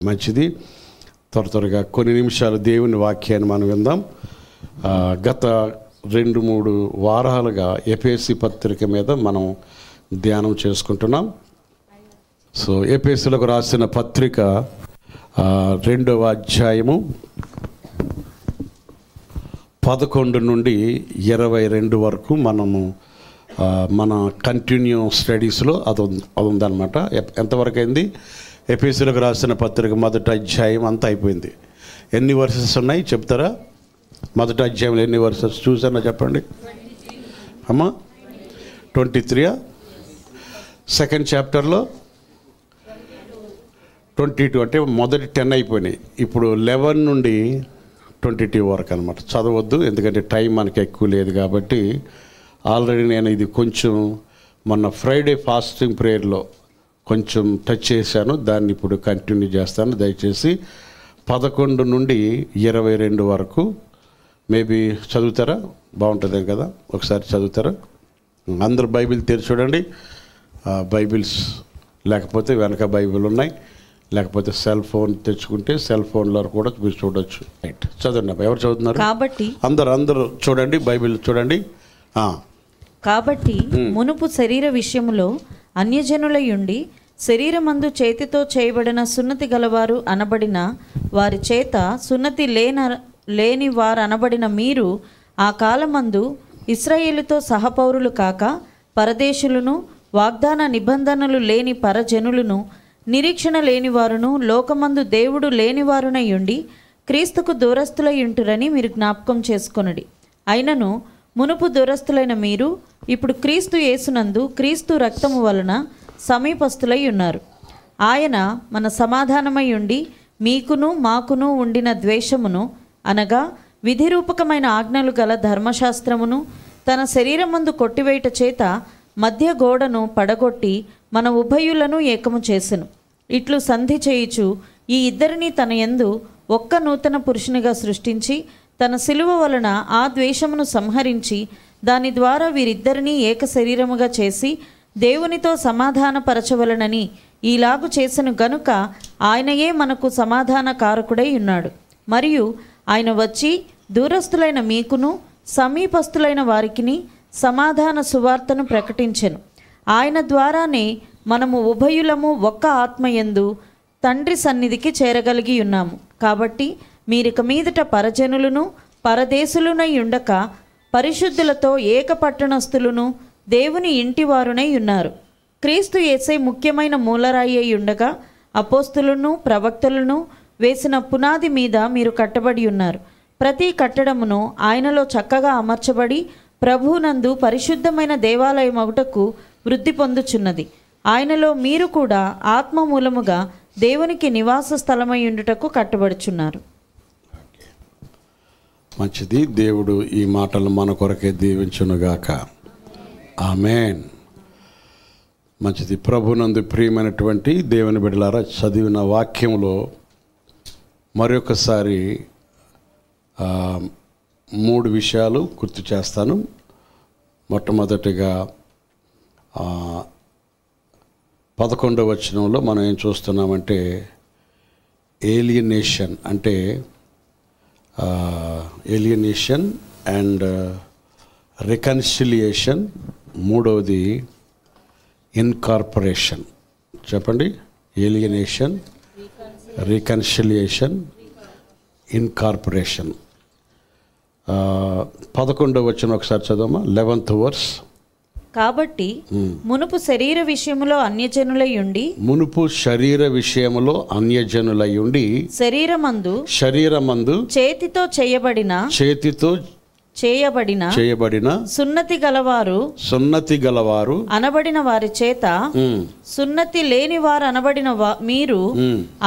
మంచిది. త్వరగా కొన్ని నిమిషాలు దేవుని వాక్యాన్ని మనం విందాం. గత 2-3 వారాలుగా ఎఫెసీ పత్రిక మీద మనం ధ్యానం చేసుకుంటున్నాం. సో ఎఫెసీలకు రాసిన పత్రిక 2వ అధ్యాయము 11 నుండి 22 వరకు మనము మన కంటిన్యూ స్టడీస్లో అది ఉందన్నమాట. ఎంతవరకు అయింది? ఎఫెసీలకు రాసిన పత్రిక 1వ అధ్యాయం అంతా అయిపోయింది. ఎన్ని వర్సెస్ ఉన్నాయి చెప్తారా? 1వ అధ్యాయంలో ఎన్ని వర్సెస్ చూసారా చెప్పండి అమ్మా? 23. సెకండ్ చాప్టర్లో 22, అంటే మొదటి 10 అయిపోయినాయి. ఇప్పుడు 11 నుండి 22 వరకు అనమాట. చదవద్దు, ఎందుకంటే టైం మనకి ఎక్కువ లేదు కాబట్టి. ఆల్రెడీ నేను ఇది కొంచెం మొన్న ఫ్రైడే ఫాస్టింగ్ ప్రేయర్లో కొంచెం టచ్ చేశాను, దాన్ని ఇప్పుడు కంటిన్యూ చేస్తాను. దయచేసి 11 నుండి 22 వరకు మేబీ చదువుతారా? బాగుంటుంది కదా, ఒకసారి చదువుతారా? అందరు బైబిల్ తెరిచి చూడండి. బైబిల్స్ లేకపోతే వెనక బైబిల్ ఉన్నాయి, లేకపోతే సెల్ ఫోన్ తెచ్చుకుంటే సెల్ ఫోన్లో కూడా మీరు చూడొచ్చు. రైట్, చదవండి. ఎవరు చదువుతున్నారు? కాబట్టి అందరూ చూడండి, బైబిల్ చూడండి. కాబట్టి మునుపు శరీర విషయములో అన్యజనులయుండి శరీరమందు చేతితో చేయబడిన సున్నతి గలవారు అనబడిన వారి చేత సున్నతి లేని వారు అనబడిన మీరు ఆ కాలమందు ఇశ్రాయేలుతో సహపౌరులు కాక పరదేశులను, వాగ్దాన నిబంధనలు లేని పరజనులను, నిరీక్షణ లేనివారును, లోకమందు దేవుడు లేనివారునయుండి క్రీస్తుకు దూరస్తులయుంటురని మీరు జ్ఞాపకం చేసుకొనుడి. అయినను మునుపు దూరస్తులైన మీరు ఇప్పుడు క్రీస్తు యేసునందు క్రీస్తు రక్తము వలన సమీపస్తులై ఉన్నారు. ఆయన మన సమాధానమై ఉండి మీకును మాకును ఉండిన ద్వేషమును, అనగా విధిరూపకమైన ఆజ్ఞలు గల ధర్మశాస్త్రమును తన శరీరమందు కొట్టివేయట చేత మధ్య గోడను పడగొట్టి మన ఉభయులను ఏకము చేసెను. ఇట్లు సంధి చేయుచు ఈ ఇద్దరిని తన యందు ఒక్క నూతన పురుషునిగా సృష్టించి తన శిలువ వలన ఆ ద్వేషమును సంహరించి దాని ద్వారా వీరిద్దరినీ ఏక శరీరముగా చేసి దేవునితో సమాధానపరచవలనని ఈలాగు చేసెను గనుక ఆయనయే మనకు సమాధాన కారకుడై ఉన్నాడు. మరియు ఆయన వచ్చి దూరస్తులైన మీకును సమీపస్తులైన వారికిని సమాధాన సువార్తను ప్రకటించెను. ఆయన ద్వారానే మనము ఉభయులము ఒక్క ఆత్మయందు తండ్రి సన్నిధికి చేరగలిగి ఉన్నాము. కాబట్టి మీరిక మీదట పరజనులను పరదేశులునై ఉండక పరిశుద్ధులతో ఏక పట్టణస్థులను దేవుని ఇంటివారునై ఉన్నారు. క్రీస్తు యేసే ముఖ్యమైన మూలరాయి అయి ఉండగా అపోస్తులను ప్రవక్తలను వేసిన పునాది మీద మీరు కట్టబడి ఉన్నారు. ప్రతి కట్టడమును ఆయనలో చక్కగా అమర్చబడి ప్రభువునందు పరిశుద్ధమైన దేవాలయమగుటకు వృద్ధి పొందుచున్నది. ఆయనలో మీరు కూడా ఆత్మ మూలముగా దేవునికి నివాస స్థలమై ఉండుటకు కట్టబడుచున్నారు. మంచిది. దేవుడు ఈ మాటలు మన కొరకే దీవించునుగాక. ఆమేన్. మంచిది. ప్రభునందు ప్రియమైనటువంటి దేవుని బిడ్డలారా, చదివిన వాక్యంలో మరొకసారి 3 విషయాలు గుర్తు చేస్తాను. మొట్టమొదటిగా 11వ వచనంలో మనం ఏం చూస్తున్నామంటే ఏలియనేషన్, అంటే ఏలియనేషన్ అండ్ రికన్సిలియేషన్. మూడవది ఇన్కార్పొరేషన్. చెప్పండి. Alienation, reconciliation, incorporation. 11వ వచనం ఒకసారి చదవమా. 11th verse. కాబట్టి మునుపు శరీర విషయములో అన్యజనులయుండి శరీరమందు చేతితో చేయబడిన సున్నతి గలవారు అనబడిన వారి చేత సున్నతి లేని వారు అనబడిన మీరు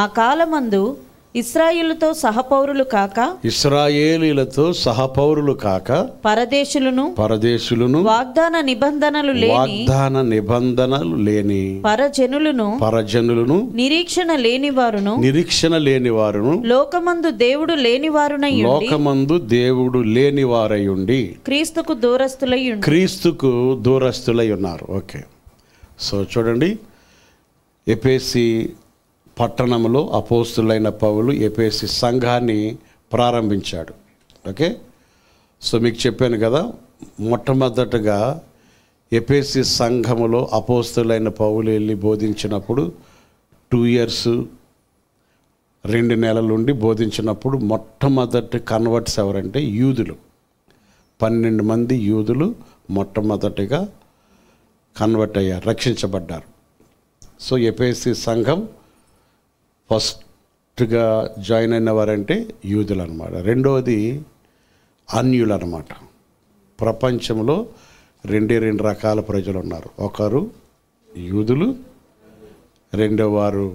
ఆ కాలమందు ఇశ్రాయేలుతో సహపౌరులు కాక పరదేశులను వాగ్దాన నిబంధనలు లేని పరజనులను నిరీక్షణ లేని వారును లోకమందు దేవుడు లేనివారయుండి క్రీస్తుకు దూరస్తులై ఉన్నారు. ఓకే, సో చూడండి, ఎఫెసీ పట్టణంలో అపోస్తులైన పౌలు ఎఫెసీ సంఘాన్ని ప్రారంభించాడు. ఓకే, సో మీకు చెప్పాను కదా, మొట్టమొదటగా ఎఫెసీ సంఘములో అపోస్తులైన పౌలు వెళ్ళి బోధించినప్పుడు 2 years 2 నెలల నుండి బోధించినప్పుడు మొట్టమొదటి కన్వర్ట్స్ ఎవరంటే యూదులు. 12 మంది యూదులు మొట్టమొదటిగా కన్వర్ట్ అయ్యారు, రక్షించబడ్డారు. సో ఎఫెసీ సంఘం ఫస్ట్గా జాయిన్ అయిన వారంటే యూదులు అనమాట. రెండవది అన్యులు అనమాట. ప్రపంచంలో 2 రకాల ప్రజలు ఉన్నారు. ఒకరు యూదులు, రెండోవారు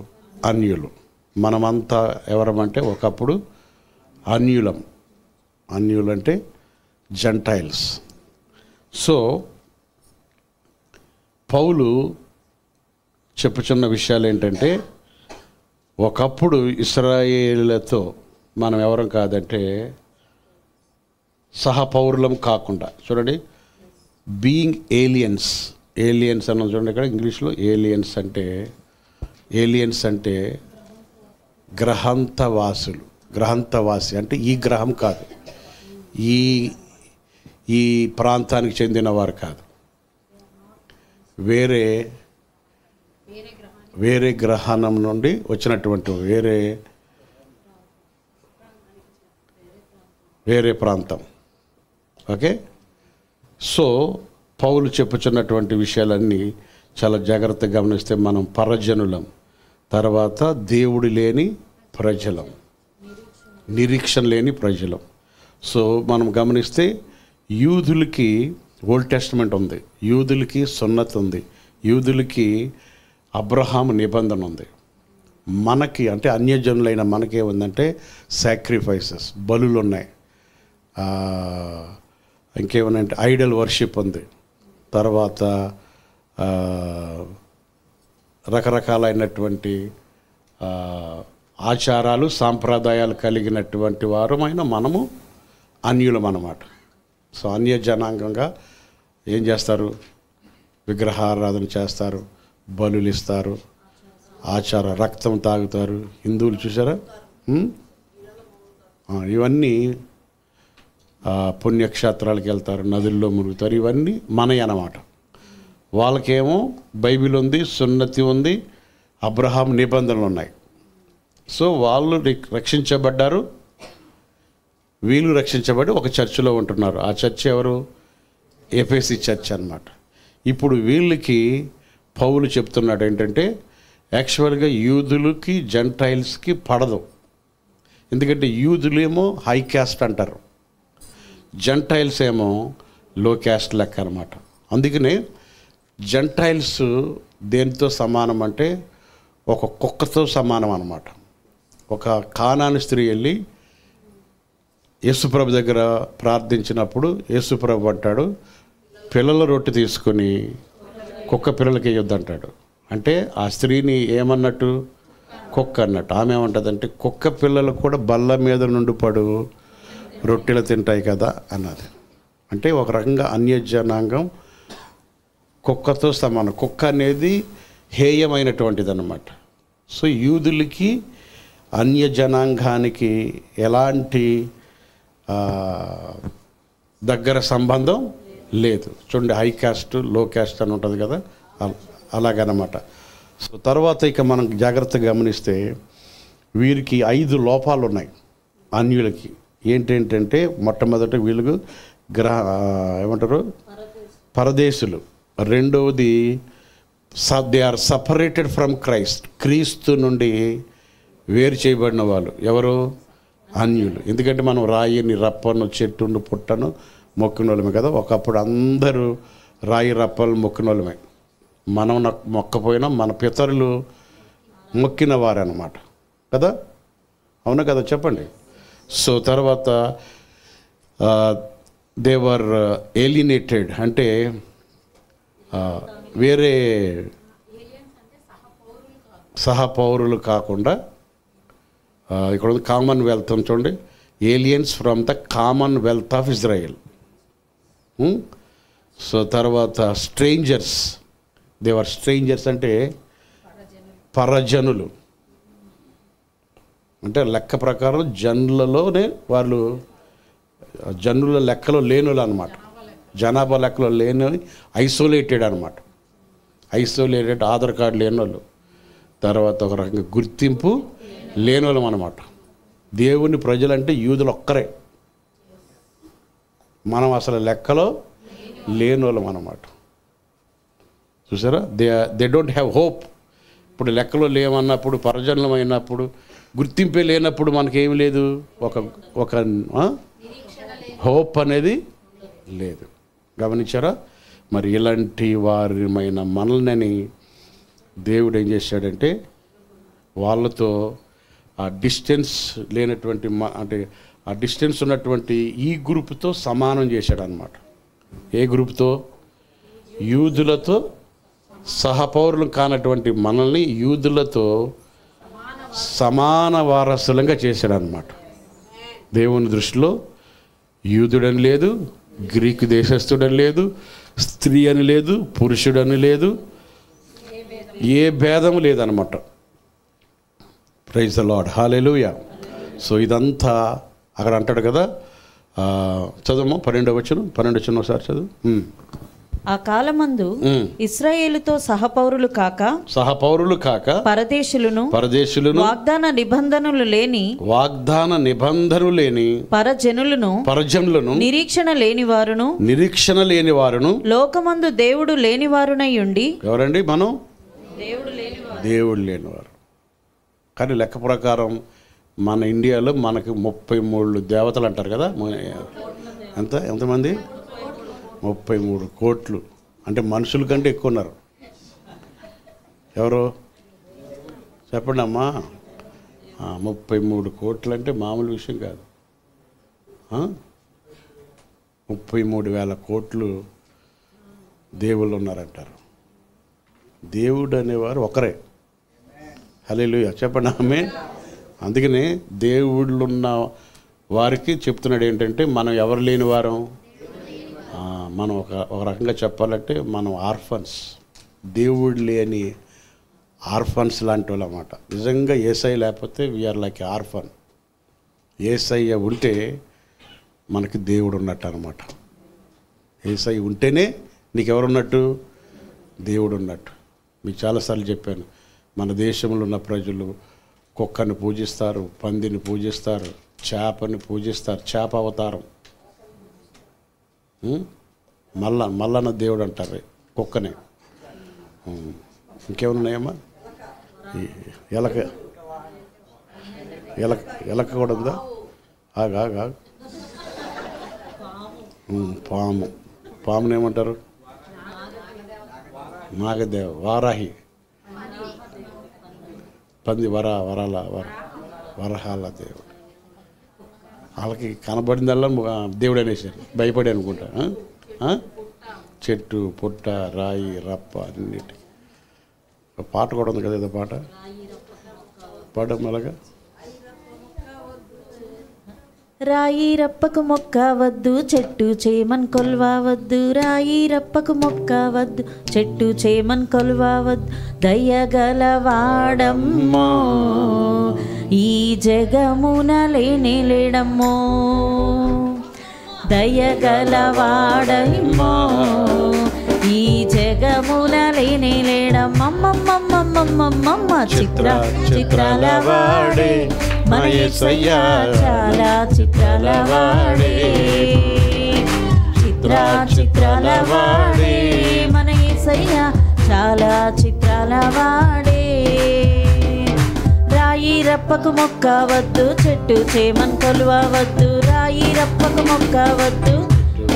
అన్యులు. మనమంతా ఎవరమంటే ఒకప్పుడు అన్యులం. అన్యులంటే జెంటైల్స్. సో పౌలు చెప్పుచున్న విషయాలు ఏంటంటే, ఒకప్పుడు ఇశ్రాయేలులతో మనం ఎవరం కాదంటే సహపౌరులం కాకుండా, చూడండి, బీయింగ్ ఏలియన్స్. ఏలియన్స్ అన్నది చూడండి ఇక్కడ ఇంగ్లీష్లో. ఏలియన్స్ అంటే గ్రహాంతవాసులు. గ్రహాంతవాసి అంటే ఈ గ్రహం కాదు, ఈ ప్రాంతానికి చెందిన వారు కాదు, వేరే గ్రహణం నుండి వచ్చినటువంటి వేరే ప్రాంతం. ఓకే, సో పౌలు చెప్పుచున్నటువంటి విషయాలన్నీ చాలా జాగ్రత్తగా గమనిస్తే మనం పరజనులం, తర్వాత దేవుడు లేని ప్రజలం, నిరీక్షణ లేని ప్రజలం. సో మనం గమనిస్తే యూదులకి ఓల్డ్ టెస్టమెంట్ ఉంది, యూదులకి సున్నతి ఉంది, యూదులకి అబ్రహాము నిబంధన ఉంది. మనకి అంటే అన్యజనులైన మనకేముందంటే సాక్రిఫైసెస్, బలులు ఉన్నాయి. ఇంకేమనంటే ఐడల్ వర్షిప్ ఉంది. తర్వాత రకరకాలైనటువంటి ఆచారాలు సాంప్రదాయాలు కలిగినటువంటి వారమైన మనము అన్యులం అన్నమాట. సో అన్య జనాంగంగా ఏం చేస్తారు? విగ్రహారాధన చేస్తారు, బలులు ఇస్తారు, రక్తం తాగుతారు. హిందువులు చూసారా, ఇవన్నీ పుణ్యక్షేత్రాలకు వెళ్తారు, నదుల్లో మునుగుతారు. ఇవన్నీ మనవి అన్నమాట. వాళ్ళకేమో బైబిల్ ఉంది, సున్నతి ఉంది, అబ్రహాం నిబంధనలు ఉన్నాయి. సో వాళ్ళు రక్షించబడ్డారు, వీళ్ళు రక్షించబడి ఒక చర్చిలో ఉంటున్నారు. ఆ చర్చ్ ఎవరు? ఎఫెసీ చర్చ్ అన్నమాట. ఇప్పుడు వీళ్ళకి పౌలు చెప్తున్నాడు ఏంటంటే, యాక్చువల్గా యూదులకి జెంటైల్స్కి పడదు. ఎందుకంటే యూదులేమో హై క్యాస్ట్ అంటారు, జెంటైల్స్ ఏమో లో క్యాస్ట్ లెక్క అనమాట. అందుకనే జెంటైల్స్ దేనితో సమానం అంటే ఒక కుక్కతో సమానం అన్నమాట. ఒక కానాను స్త్రీ వెళ్ళి యేసుప్రభు దగ్గర ప్రార్థించినప్పుడు యేసుప్రభు అంటాడు, పిల్లల రొట్టె తీసుకొని కుక్క పిల్లలకి వేయొద్దు అంటాడు. అంటే ఆ స్త్రీని ఏమన్నట్టు? కుక్క అన్నట్టు. ఆమె ఏమంటుందంటే, కుక్క పిల్లలు కూడా బల్ల మీద నుండి పడు రొట్టెలు తింటాయి కదా అన్నది. అంటే ఒక రకంగా అన్యజనాంగం కుక్కతో సమానం. కుక్క అనేది హేయమైనటువంటిది అన్నమాట. సో యూదులకి అన్యజనాంగానికి ఎలాంటి దగ్గర సంబంధం లేదు. చూడండి, హై క్యాస్ట్ లో క్యాస్ట్ అని ఉంటుంది కదా, అలాగనమాట. సో తర్వాత ఇక మనం జాగ్రత్తగా గమనిస్తే వీరికి 5 లోపాలు ఉన్నాయి అన్యులకి. ఏంటంటే మొట్టమొదట వీళ్ళకు ఏమంటారు? పరదేశులు. రెండవది they are separated from Christ. క్రీస్తు నుండి వేరు చేయబడిన వాళ్ళు ఎవరు? అన్యులు. ఎందుకంటే మనం రాయిని, రప్పను, చెట్టును, పుట్టను మొక్కిన వాళ్ళమే కదా. ఒకప్పుడు అందరూ రాయి రప్పలు మొక్కిన వాళ్ళమే. మనం మొక్కపోయినా మన పితరులు మొక్కిన వారన్నమాట కదా, అవునా కదా? చెప్పండి. సో తర్వాత దే వర్ ఏలినేటెడ్, అంటే వేరే సహపౌరులు కాకుండా, ఇక్కడ కామన్వెల్త్ చూడండి, aliens from the Commonwealth of Israel. So తర్వాత స్ట్రేంజర్స్, దేవర్ స్ట్రేంజర్స్ అంటే పరజనులు. అంటే లెక్క ప్రకారం జనులలోనే వాళ్ళు జనుల లెక్కలో లేనులు అనమాట, జనాభా లెక్కలో లేని ఐసోలేటెడ్ అనమాట. ఐసోలేటెడ్, ఆధార్ కార్డు లేనోళ్ళు, తర్వాత ఒక రకంగా గుర్తింపు లేనోళ్ళం అనమాట. దేవుని ప్రజలంటే యూదులు ఒక్కరే, మనం అసలు లెక్కలో లేనోళ్ళం అనమాట. చూసారా, దే డోంట్ హ్యావ్ హోప్. ఇప్పుడు లెక్కలో లేమన్నప్పుడు, పరజన్లం అయినప్పుడు, గుర్తింపే లేనప్పుడు మనకేం లేదు, ఒక హోప్ అనేది లేదు. గమనించారా? మరి ఇలాంటి వారిమైన మనల్ని దేవుడు ఏం చేశాడంటే వాళ్ళతో ఆ డిస్టెన్స్ లేనటువంటి అంటే ఆ డిస్టెన్స్ ఉన్నటువంటి ఈ గ్రూప్తో సమానం చేశాడు అన్నమాట. ఏ గ్రూప్తో? యూదులతో సహపౌరులు కానటువంటి మనల్ని యూదులతో సమాన వారసులంగా చేశాడు అన్నమాట. దేవుని దృష్టిలో యూదుడని లేదు, గ్రీకు దేశస్థుడని లేదు, స్త్రీ అని లేదు, పురుషుడని లేదు, ఏ భేదం లేదనమాట. Praise the Lord, hallelujah. So ఇదంతా అక్కడ అంటాడు కదా, చదువు 12వ వచనం, 12వ వచనం ఒకసారి చదువు. ఆ కాలమందు ఇశ్రాయేలుతో సహపౌరులు కాక పరదేశులను వాగ్దాన నిబంధనలు లేని పరజనులను నిరీక్షణ లేని వారును లోకమందు దేవుడు లేని వారునై ఉండి. ఎవరండి మనం? దేవుడు లేనివారు. కానీ లెక్క ప్రకారం మన ఇండియాలో మనకు 33 దేవతలు అంటారు కదా. ఎంతమంది? 33 కోట్లు. అంటే మనుషుల కంటే ఎక్కువ ఉన్నారు. ఎవరు చెప్పండి అమ్మా? 33 కోట్లు అంటే మామూలు విషయం కాదు. 33,000 కోట్లు దేవుళ్ళు ఉన్నారంటారు. దేవుడు అనేవారు ఒకరే. హల్లెలూయా, చెప్పండి ఆమేన్. అందుకనే దేవుళ్ళున్న వారికి చెప్తున్నాడు ఏంటంటే మనం ఎవరు లేని వారం. మనం ఒక రకంగా చెప్పాలంటే మనం ఆర్ఫన్స్, దేవుడు లేని ఆర్ఫన్స్ లాంటి వాళ్ళు అన్నమాట. నిజంగా యేసయ్య లేకపోతే వీఆర్ లైక్ ఆర్ఫన్. యేసయ్య ఉంటే మనకి దేవుడు ఉన్నట్టు అనమాట. యేసయ్య ఉంటేనే నీకెవరున్నట్టు? దేవుడు ఉన్నట్టు. మీకు చాలాసార్లు చెప్పాను, మన దేశంలో ఉన్న ప్రజలు కుక్కని పూజిస్తారు, పందిని పూజిస్తారు, చేపని పూజిస్తారు, చేప అవతారం. మల్లన్న దేవుడు అంటారు కుక్కనే. ఇంకేమన్నాయమ్మా? ఎలక కూడా ఉందా? ఆగా పాముని ఏమంటారు? నాగదేవ, వారాహి, పంది, వరహాల దేవుడు. వాళ్ళకి కనబడిందల్లా దేవుడు అనేసారు, భయపడి అనుకుంటా. చెట్టు, పుట్ట, రాయి, రప్ప అన్నిటి. పాట కూడా ఉంది కదా, ఏదో పాట పాడమ్మలాగా. రాయి రప్పకు మొక్కవద్దు, చెట్టు చేమన్ కొల్వవద్దు. రాయి రప్పకు మొక్కవద్దు, చెట్టు చేమన్ కొల్వవద్దు. దయగలవాడమ్మో ఈ జగమున లేడమ్మో. దయగలవాడమ్మో ఈ జగమున లేడమ్మమ్మమ్మమ్మమ్మమ్మ. చిత్రాల వాడే మన యేసయ్య, చాలా చిత్రాల వాడే. చిత్రాల వాడే మన యేసయ్య, చాలా చిత్రాల వాడే. రాయి రప్పకు మొక్కవద్దు, చెట్టు చేమన్ కొలువవద్దు. రాయి రప్పకు మొక్కవద్దు,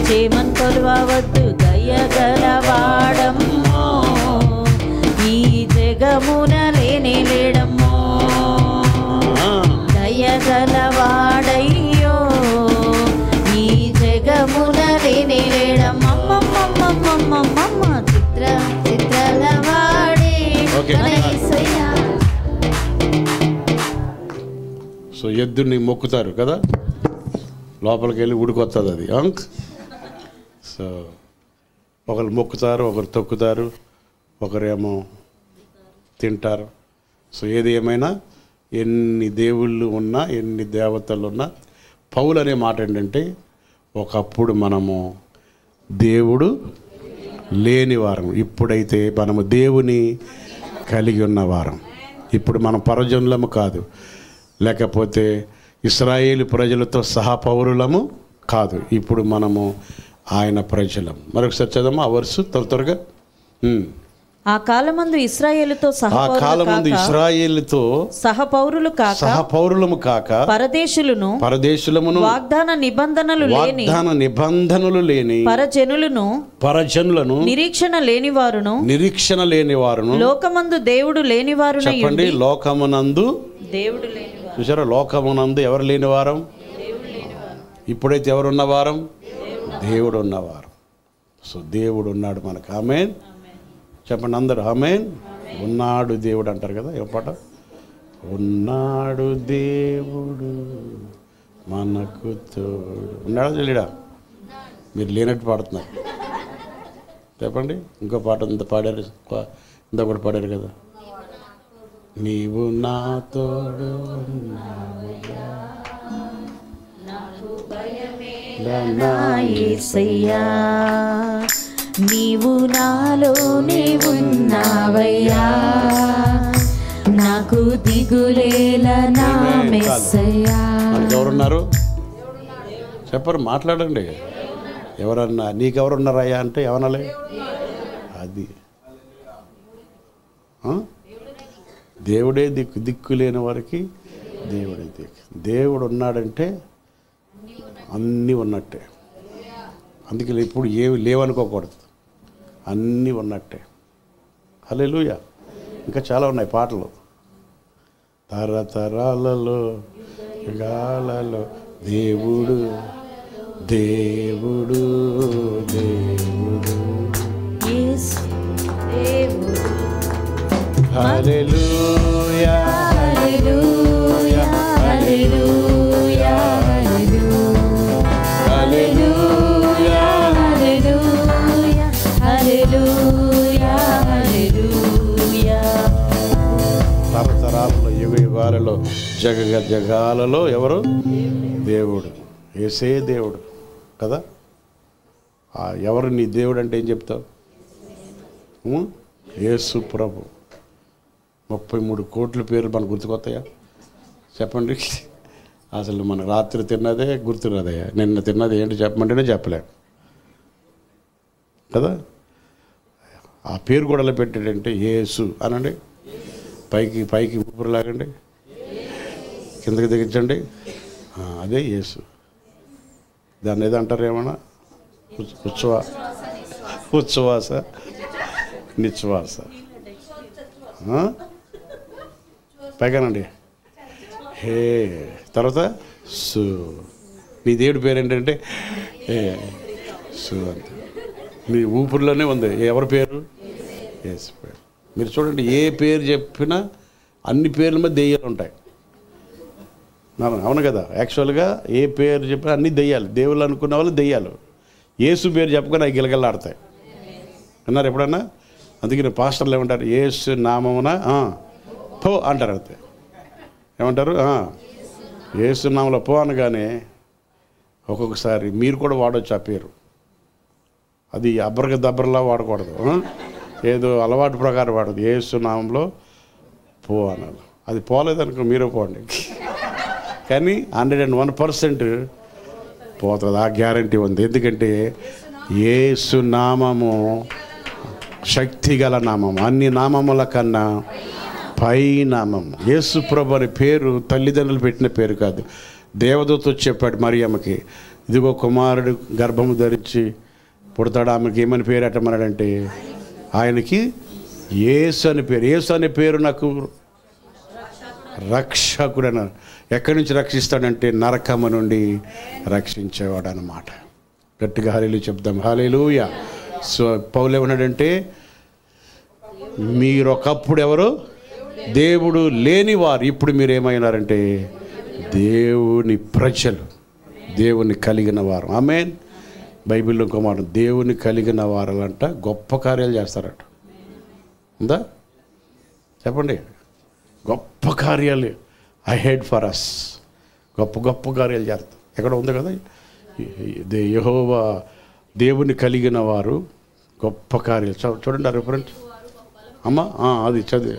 చేమన్ కొలువవద్దు. దయగలవాడమ్మో ఈ జగమున లేడమ్మో. దయగలవాడయ్యో ఈ జగమున లేడమ్మమ్మమ్మమ్మమ్మమ్మ. చిత్రాల వాడే మన యేసయ్య. సో ఎద్దుని మొక్కుతారు కదా, లోపలికి వెళ్ళి ఉడికొస్తుంది అది. సో ఒకరు మొక్కుతారు, ఒకరు తొక్కుతారు, ఒకరేమో తింటారు. సో ఏది ఏమైనా ఎన్ని దేవుళ్ళు ఉన్నా, ఎన్ని దేవతలు ఉన్నా, పౌలు అనే మాట ఏంటంటే, ఒకప్పుడు మనము దేవుడు లేని వారం, ఇప్పుడైతే మనము దేవుని కలిగి ఉన్నవారం. ఇప్పుడు మనం పరజనులము కాదు, లేకపోతే ఇశ్రాయేలు ప్రజలతో సహా పౌరులము కాదు, ఇప్పుడు మనము ఆయన ప్రజలం. మరొకసారి చదవమా ఆ వర్సు త్వరగా. ఆ కాలమందు ఇశ్రాయేలుతో సహపౌరులు కాక పరదేశులమును వాగ్దాన నిబంధనలు లేని పరజనులను నిరీక్షణ లేనివారును లోకమందు దేవుడు లేనివారు. చెప్పండి, లోకమునందు దేవుడు లేనివారు. చూసారా, లోకమునందు ఎవరు లేనివారం? ఇప్పుడైతే ఎవరున్నవారం? దేవుడు ఉన్నవారం. సో దేవుడు ఉన్నాడు మనకు. ఆమేన్ చెప్పండి అందరూ. ఆమేన్. ఉన్నాడు దేవుడు అంటారు కదా, ఏ పాట? ఉన్నాడు దేవుడు మనకు తోడు. ఉన్నాడా లేడా? మీరు లేనట్టు పాడుతున్నారు. చెప్పండి ఇంకో పాట ఇంత పాడారు, ఇంత కూడా పాడారు కదా, నీవు నా తోడు నీవు నాలోనే ఉన్నావయ్యా, నాకు దిగులేలా నా మెస్సయ్యా. ఎవరున్నారు చెప్పరు, మాట్లాడండి. ఎవరన్నా నీకెవరున్నారయ్యా అంటే ఏమనాలి? అది దేవుడే దిక్కు లేని వారికి దేవుడే దిక్కు. దేవుడు ఉన్నాడంటే అన్నీ ఉన్నట్టే. అందుకే ఇప్పుడు ఏమి లేవనుకోకూడదు, అన్నీ ఉన్నట్టే. హల్లెలూయా. ఇంకా చాలా ఉన్నాయి పాటలు. తరతరాలలో గాలలో దేవుడు దేవుడు దేవుడు. హల్లెలూయా హల్లెలూయా హల్లెలూయా హల్లెలూయా హల్లెలూయా హల్లెలూయా. తరతరాలలో యుగ యుగాలలో జగాలలో ఎవరు? దేవుడు. యేసే దేవుడు కదా. ఎవరు నీ దేవుడు అంటే ఏం చెప్తావు? యేసు ప్రభు. 33 కోట్ల పేర్లు మనకు గుర్తుకొస్తాయా? చెప్పండి. అసలు మన రాత్రి తిన్నదే గుర్తున్నదయ్యా, నిన్న తిన్నది ఏంటి చెప్పమంటేనే చెప్పలేం కదా. ఆ పేరు కూడా ఎలా పెట్టాడంటే యేసు అనండి. పైకి ఊపిరి లాగండి, కిందకి దిగించండి, అదే యేసు. దాన్ని ఏదో అంటారు ఏమన్నా, ఉచ్ఛ్వాస నిశ్వాస. పైగానండి హే, తర్వాత సు. నీ దేవుడి పేరు ఏంటంటే సు అంతే. మీ ఊపిరిలోనే ఉంది. ఎవరి పేరు? యేసు పేరు. మీరు చూడండి, ఏ పేరు చెప్పినా అన్ని పేర్ల మీద దెయ్యాలు ఉంటాయి. అవును కదా. యాక్చువల్గా ఏ పేరు చెప్పినా అన్ని దెయ్యాలు. దేవుళ్ళు అనుకున్న వాళ్ళు దెయ్యాలు. యేసు పేరు చెప్పకుండా అవి గిలగలాడతాయి. అన్నారు ఎప్పుడన్నా? అందుకని పాస్టర్లు ఏమంటారు? యేసు నామమున పో అంటారు. అంతే. ఏమంటారు? యేసు నామంలో పో అనగానే ఒక్కొక్కసారి మీరు కూడా వాడవచ్చు ఆ పేరు. అది అబ్బరగా దబ్బరలా వాడకూడదు. ఏదో అలవాటు ప్రకారం వాడదు. యేసు నామంలో పో అనాలి. అది పోలేదనుకో మీరే పోండి. కానీ 101% పోతుంది. ఆ గ్యారంటీ ఉంది. ఎందుకంటే యేసు నామము శక్తి గల నామము, అన్ని నామముల కన్నా పై నామము. యేసు ప్రభు అనే పేరు తల్లిదండ్రులు పెట్టిన పేరు కాదు. దేవదూత చెప్పాడు మరియమ్మకి, ఇదిగో కుమారుడు గర్భము ధరించి పుడతాడు, ఆమెకి ఏమని పేరు పెట్టమన్నాడంటే ఆయనకి యేసు అని పేరు. యేసు అనే పేరు నాకు రక్షకుడు అన్నారు. ఎక్కడి నుంచి రక్షిస్తాడంటే నరకము నుండి రక్షించేవాడు అన్నమాట. గట్టిగా హల్లెలూయా చెప్దాం. హల్లెలూయా. సో పౌలు ఏమన్నాడంటే, మీరు ఒకప్పుడు ఎవరు? దేవుడు లేనివారు, ఇప్పుడు మీరు ఏమైనారంటే దేవుని ప్రజలు, దేవుని కలిగిన వారు. ఆమేన్. బైబిల్లో ఇంకో మాట, దేవుని కలిగిన వారంట గొప్ప కార్యాలు చేస్తారట. ఉందా? చెప్పండి. గొప్ప కార్యాలు. Ahead for us. గొప్ప గొప్ప కార్యాలు చేస్తారు. ఎక్కడ ఉంది కదా, యెహోవా దేవుని కలిగిన వారు గొప్ప కార్యాలు. చూడండి ఆ రిఫరెన్స్ అమ్మ, అది చదివి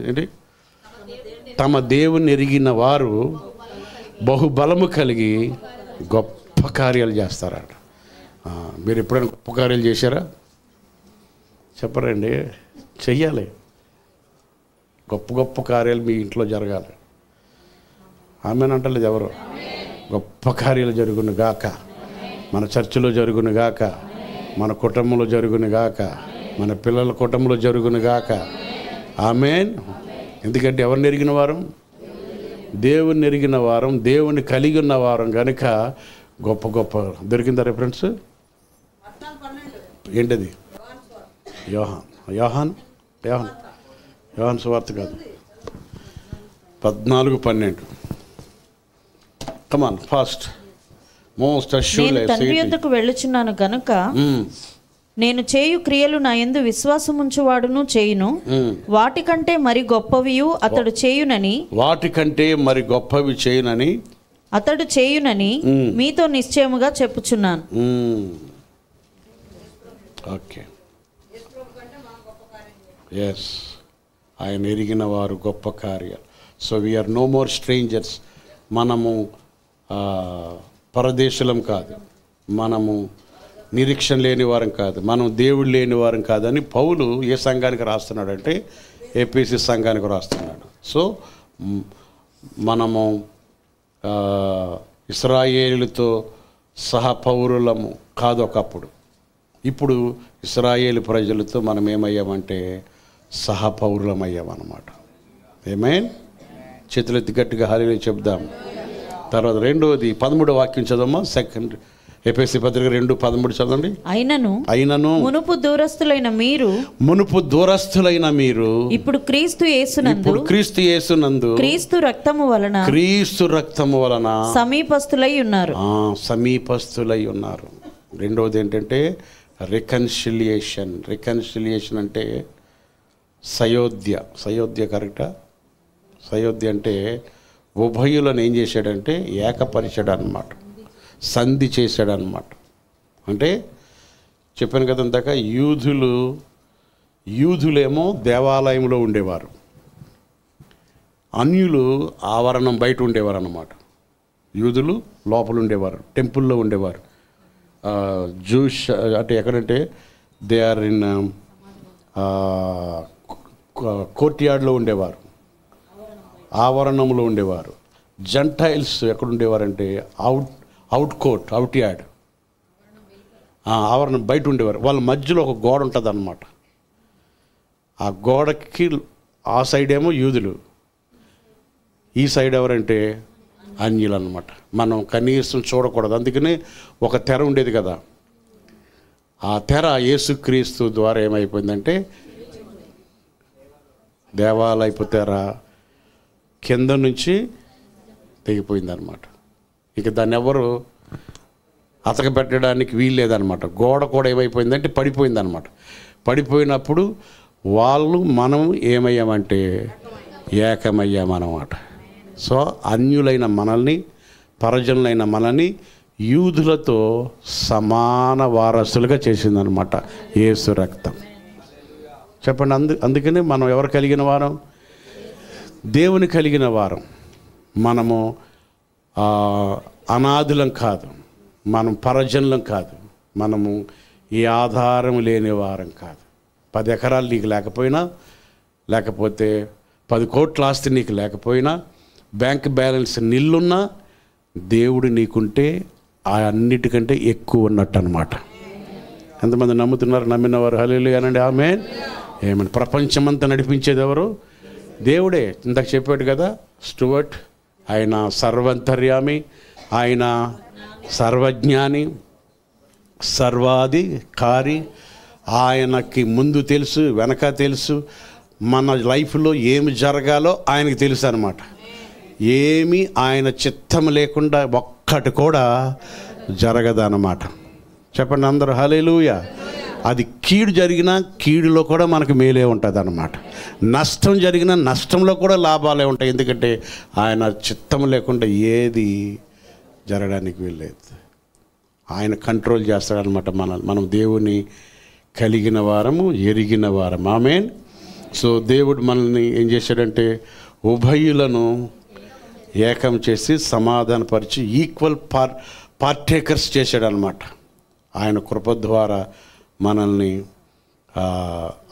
ఏంటి, తమ దేవుని ఎరిగిన వారు బహుబలము కలిగి గొప్ప కార్యాలు చేస్తారట. మీరు ఎప్పుడైనా గొప్ప కార్యాలు చేశారా? చెప్పరండి. చెయ్యాలి. గొప్ప గొప్ప కార్యాలు మీ ఇంట్లో జరగాలి. ఆమెనంటలేదు ఎవరు. గొప్ప కార్యాలు జరుగును గాక, మన చర్చిలో జరుగును గాక, మన కుటుంబంలో జరుగును గాక, మన పిల్లల కుటుంబంలో జరుగును గాక. ఆమేన్. ఎందుకంటే ఎవరిని ఎరిగిన వారం? దేవుని ఎరిగిన వారం, దేవుని కలిగి ఉన్న వారం కనుక గొప్ప గొప్ప. దొరికిందా రిఫరెన్స్? ఏంటది? యోహాన్ సువార్త కాదు, 14:12. Come on fast. మోస్ట్ అష్యూర్డ్లీ తండ్రి యొద్దకు వెళ్ళుచున్నాను గనుక నేను చేయు క్రియలు నా యందు విశ్వాసముంచువాడును చేయును, వాటికంటే మరి గొప్పవియు అతడు చేయునని అతడు చేయునని మీతో నిశ్చయముగా చెప్పుచున్నాను. ఓకే, ఎస్, ఆయన ఎరిగిన వారు గొప్ప కార్యాలు. So we are no more strangers. మనము పరదేశులం కాదు, మనము నిరీక్షణ లేని వారం కాదు, మనం దేవుడు లేని వారం కాదని పౌలు ఏ సంఘానికి రాస్తున్నాడంటే ఏపీసీ సంఘానికి రాస్తున్నాడు. సో మనము ఇశ్రాయేలుతో సహా పౌరులము కాదు ఒకప్పుడు. ఇప్పుడు ఇశ్రాయేలు ప్రజలతో మనం ఏమయ్యామంటే సహపౌరులం అయ్యామన్నమాట. ఏమైన్? చేతులెత్తి గట్టిగా హల్లెలూయా చెప్దాం. తర్వాత రెండోది 13వ వాక్యం చదవమ్మా. సెకండ్ ఎఫెసీ పత్రిక 2:13 చదవండి. అయినను మునుపు దూరస్తులైన మీరు ఇప్పుడు క్రీస్తు యేసునందు క్రీస్తు రక్తము వలన సమీపస్తులై ఉన్నారు. రెండోది ఏంటంటే రికన్సిలియేషన్. రికన్సిలియేషన్ అంటే సయోధ్య కరెక్టా? సయోధ్య అంటే ఉభయులను ఏం చేశాడంటే ఏకపరిచాడు అన్నమాట, సంధి చేశాడు అన్నమాట. అంటే చెప్పాను కదా ఇందాక, యూదులేమో దేవాలయంలో ఉండేవారు, అన్యులు ఆవరణం బయట ఉండేవారు అన్నమాట. యూదులు లోపల ఉండేవారు, టెంపుల్లో ఉండేవారు. జూష్ అంటే ఎక్కడంటే దే ఆర్ ఇన్ కోర్ట్ యార్డ్లో ఉండేవారు, ఆవరణంలో ఉండేవారు. జంటైల్స్ ఎక్కడ ఉండేవారంటే అవుట్ యార్డ్, ఆవరణం బయట ఉండేవారు. వాళ్ళ మధ్యలో ఒక గోడ ఉంటుంది అన్నమాట. ఆ గోడకి ఆ సైడ్ ఏమో యూదులు, ఈ సైడ్ ఎవరంటే అన్యులు అన్నమాట. మనం కనీసం చూడకూడదు. అందుకనే ఒక తెర ఉండేది కదా, ఆ తెర యేసుక్రీస్తు ద్వారా ఏమైపోయిందంటే దేవాలయపు తెర కింద నుంచి తెగిపోయిందనమాట. ఇక దాన్ని ఎవరు అతకబెట్టడానికి వీల్లేదనమాట. గోడ కూడా ఏమైపోయిందంటే పడిపోయిందనమాట. పడిపోయినప్పుడు మనం ఏమయ్యామంటే ఏకమయ్యామన్నమాట. సో అన్యులైన మనల్ని, పరజనులైన మనల్ని యూదులతో సమాన వారసులుగా చేసిందనమాట యేసు రక్తం. చెప్పండి. అందుకని మనం ఎవరు కలిగిన వారం? దేవుని కలిగిన వారం. మనము అనాథులం కాదు, మనం పరజనులం కాదు, మనము ఈ ఆధారం లేని వారం కాదు. 10 ఎకరాలు నీకు లేకపోయినా, లేకపోతే 10 కోట్ల ఆస్తి నీకు లేకపోయినా, బ్యాంక్ బ్యాలెన్స్ నిల్లున్నా, దేవుడు నీకుంటే ఆ అన్నిటికంటే ఎక్కువ ఉన్నట్టు అనమాట. ఎంతమంది నమ్ముతున్నారు? నమ్మినవారు హల్లెలూయా అనండి. ఆమేన్. ఏమని? ప్రపంచమంతా నడిపించేది ఎవరు? దేవుడే. ఇందాక చెప్పాడు కదా స్టూవర్ట్, ఆయన సర్వంతర్యామి, ఆయన సర్వజ్ఞాని, సర్వాధికారి. ఆయనకి ముందు తెలుసు, వెనక తెలుసు. మన లైఫ్లో ఏమి జరగాలో ఆయనకి తెలుసు అన్నమాట. ఏమి ఆయన చిత్తం లేకుండా ఒక్కటి కూడా జరగదన్నమాట. చెప్పండి అందరూ హల్లెలూయా. అది కీడు జరిగినా కీడులో కూడా మనకు మేలే ఉంటుంది అన్నమాట. నష్టం జరిగినా నష్టంలో కూడా లాభాలే ఉంటాయి. ఎందుకంటే ఆయన చిత్తం లేకుండా ఏది జరగడానికి వీల్లేదు. ఆయన కంట్రోల్ చేస్తాడనమాట. మనం దేవుని కలిగిన వారము, ఎరిగిన వారం. ఆమేన్. సో దేవుడు మనల్ని ఏం చేశాడంటే ఉభయులను ఏకం చేసి సమాధానపరిచి ఈక్వల్ పార్టేకర్స్ చేశాడనమాట. ఆయన కృప ద్వారా మనల్ని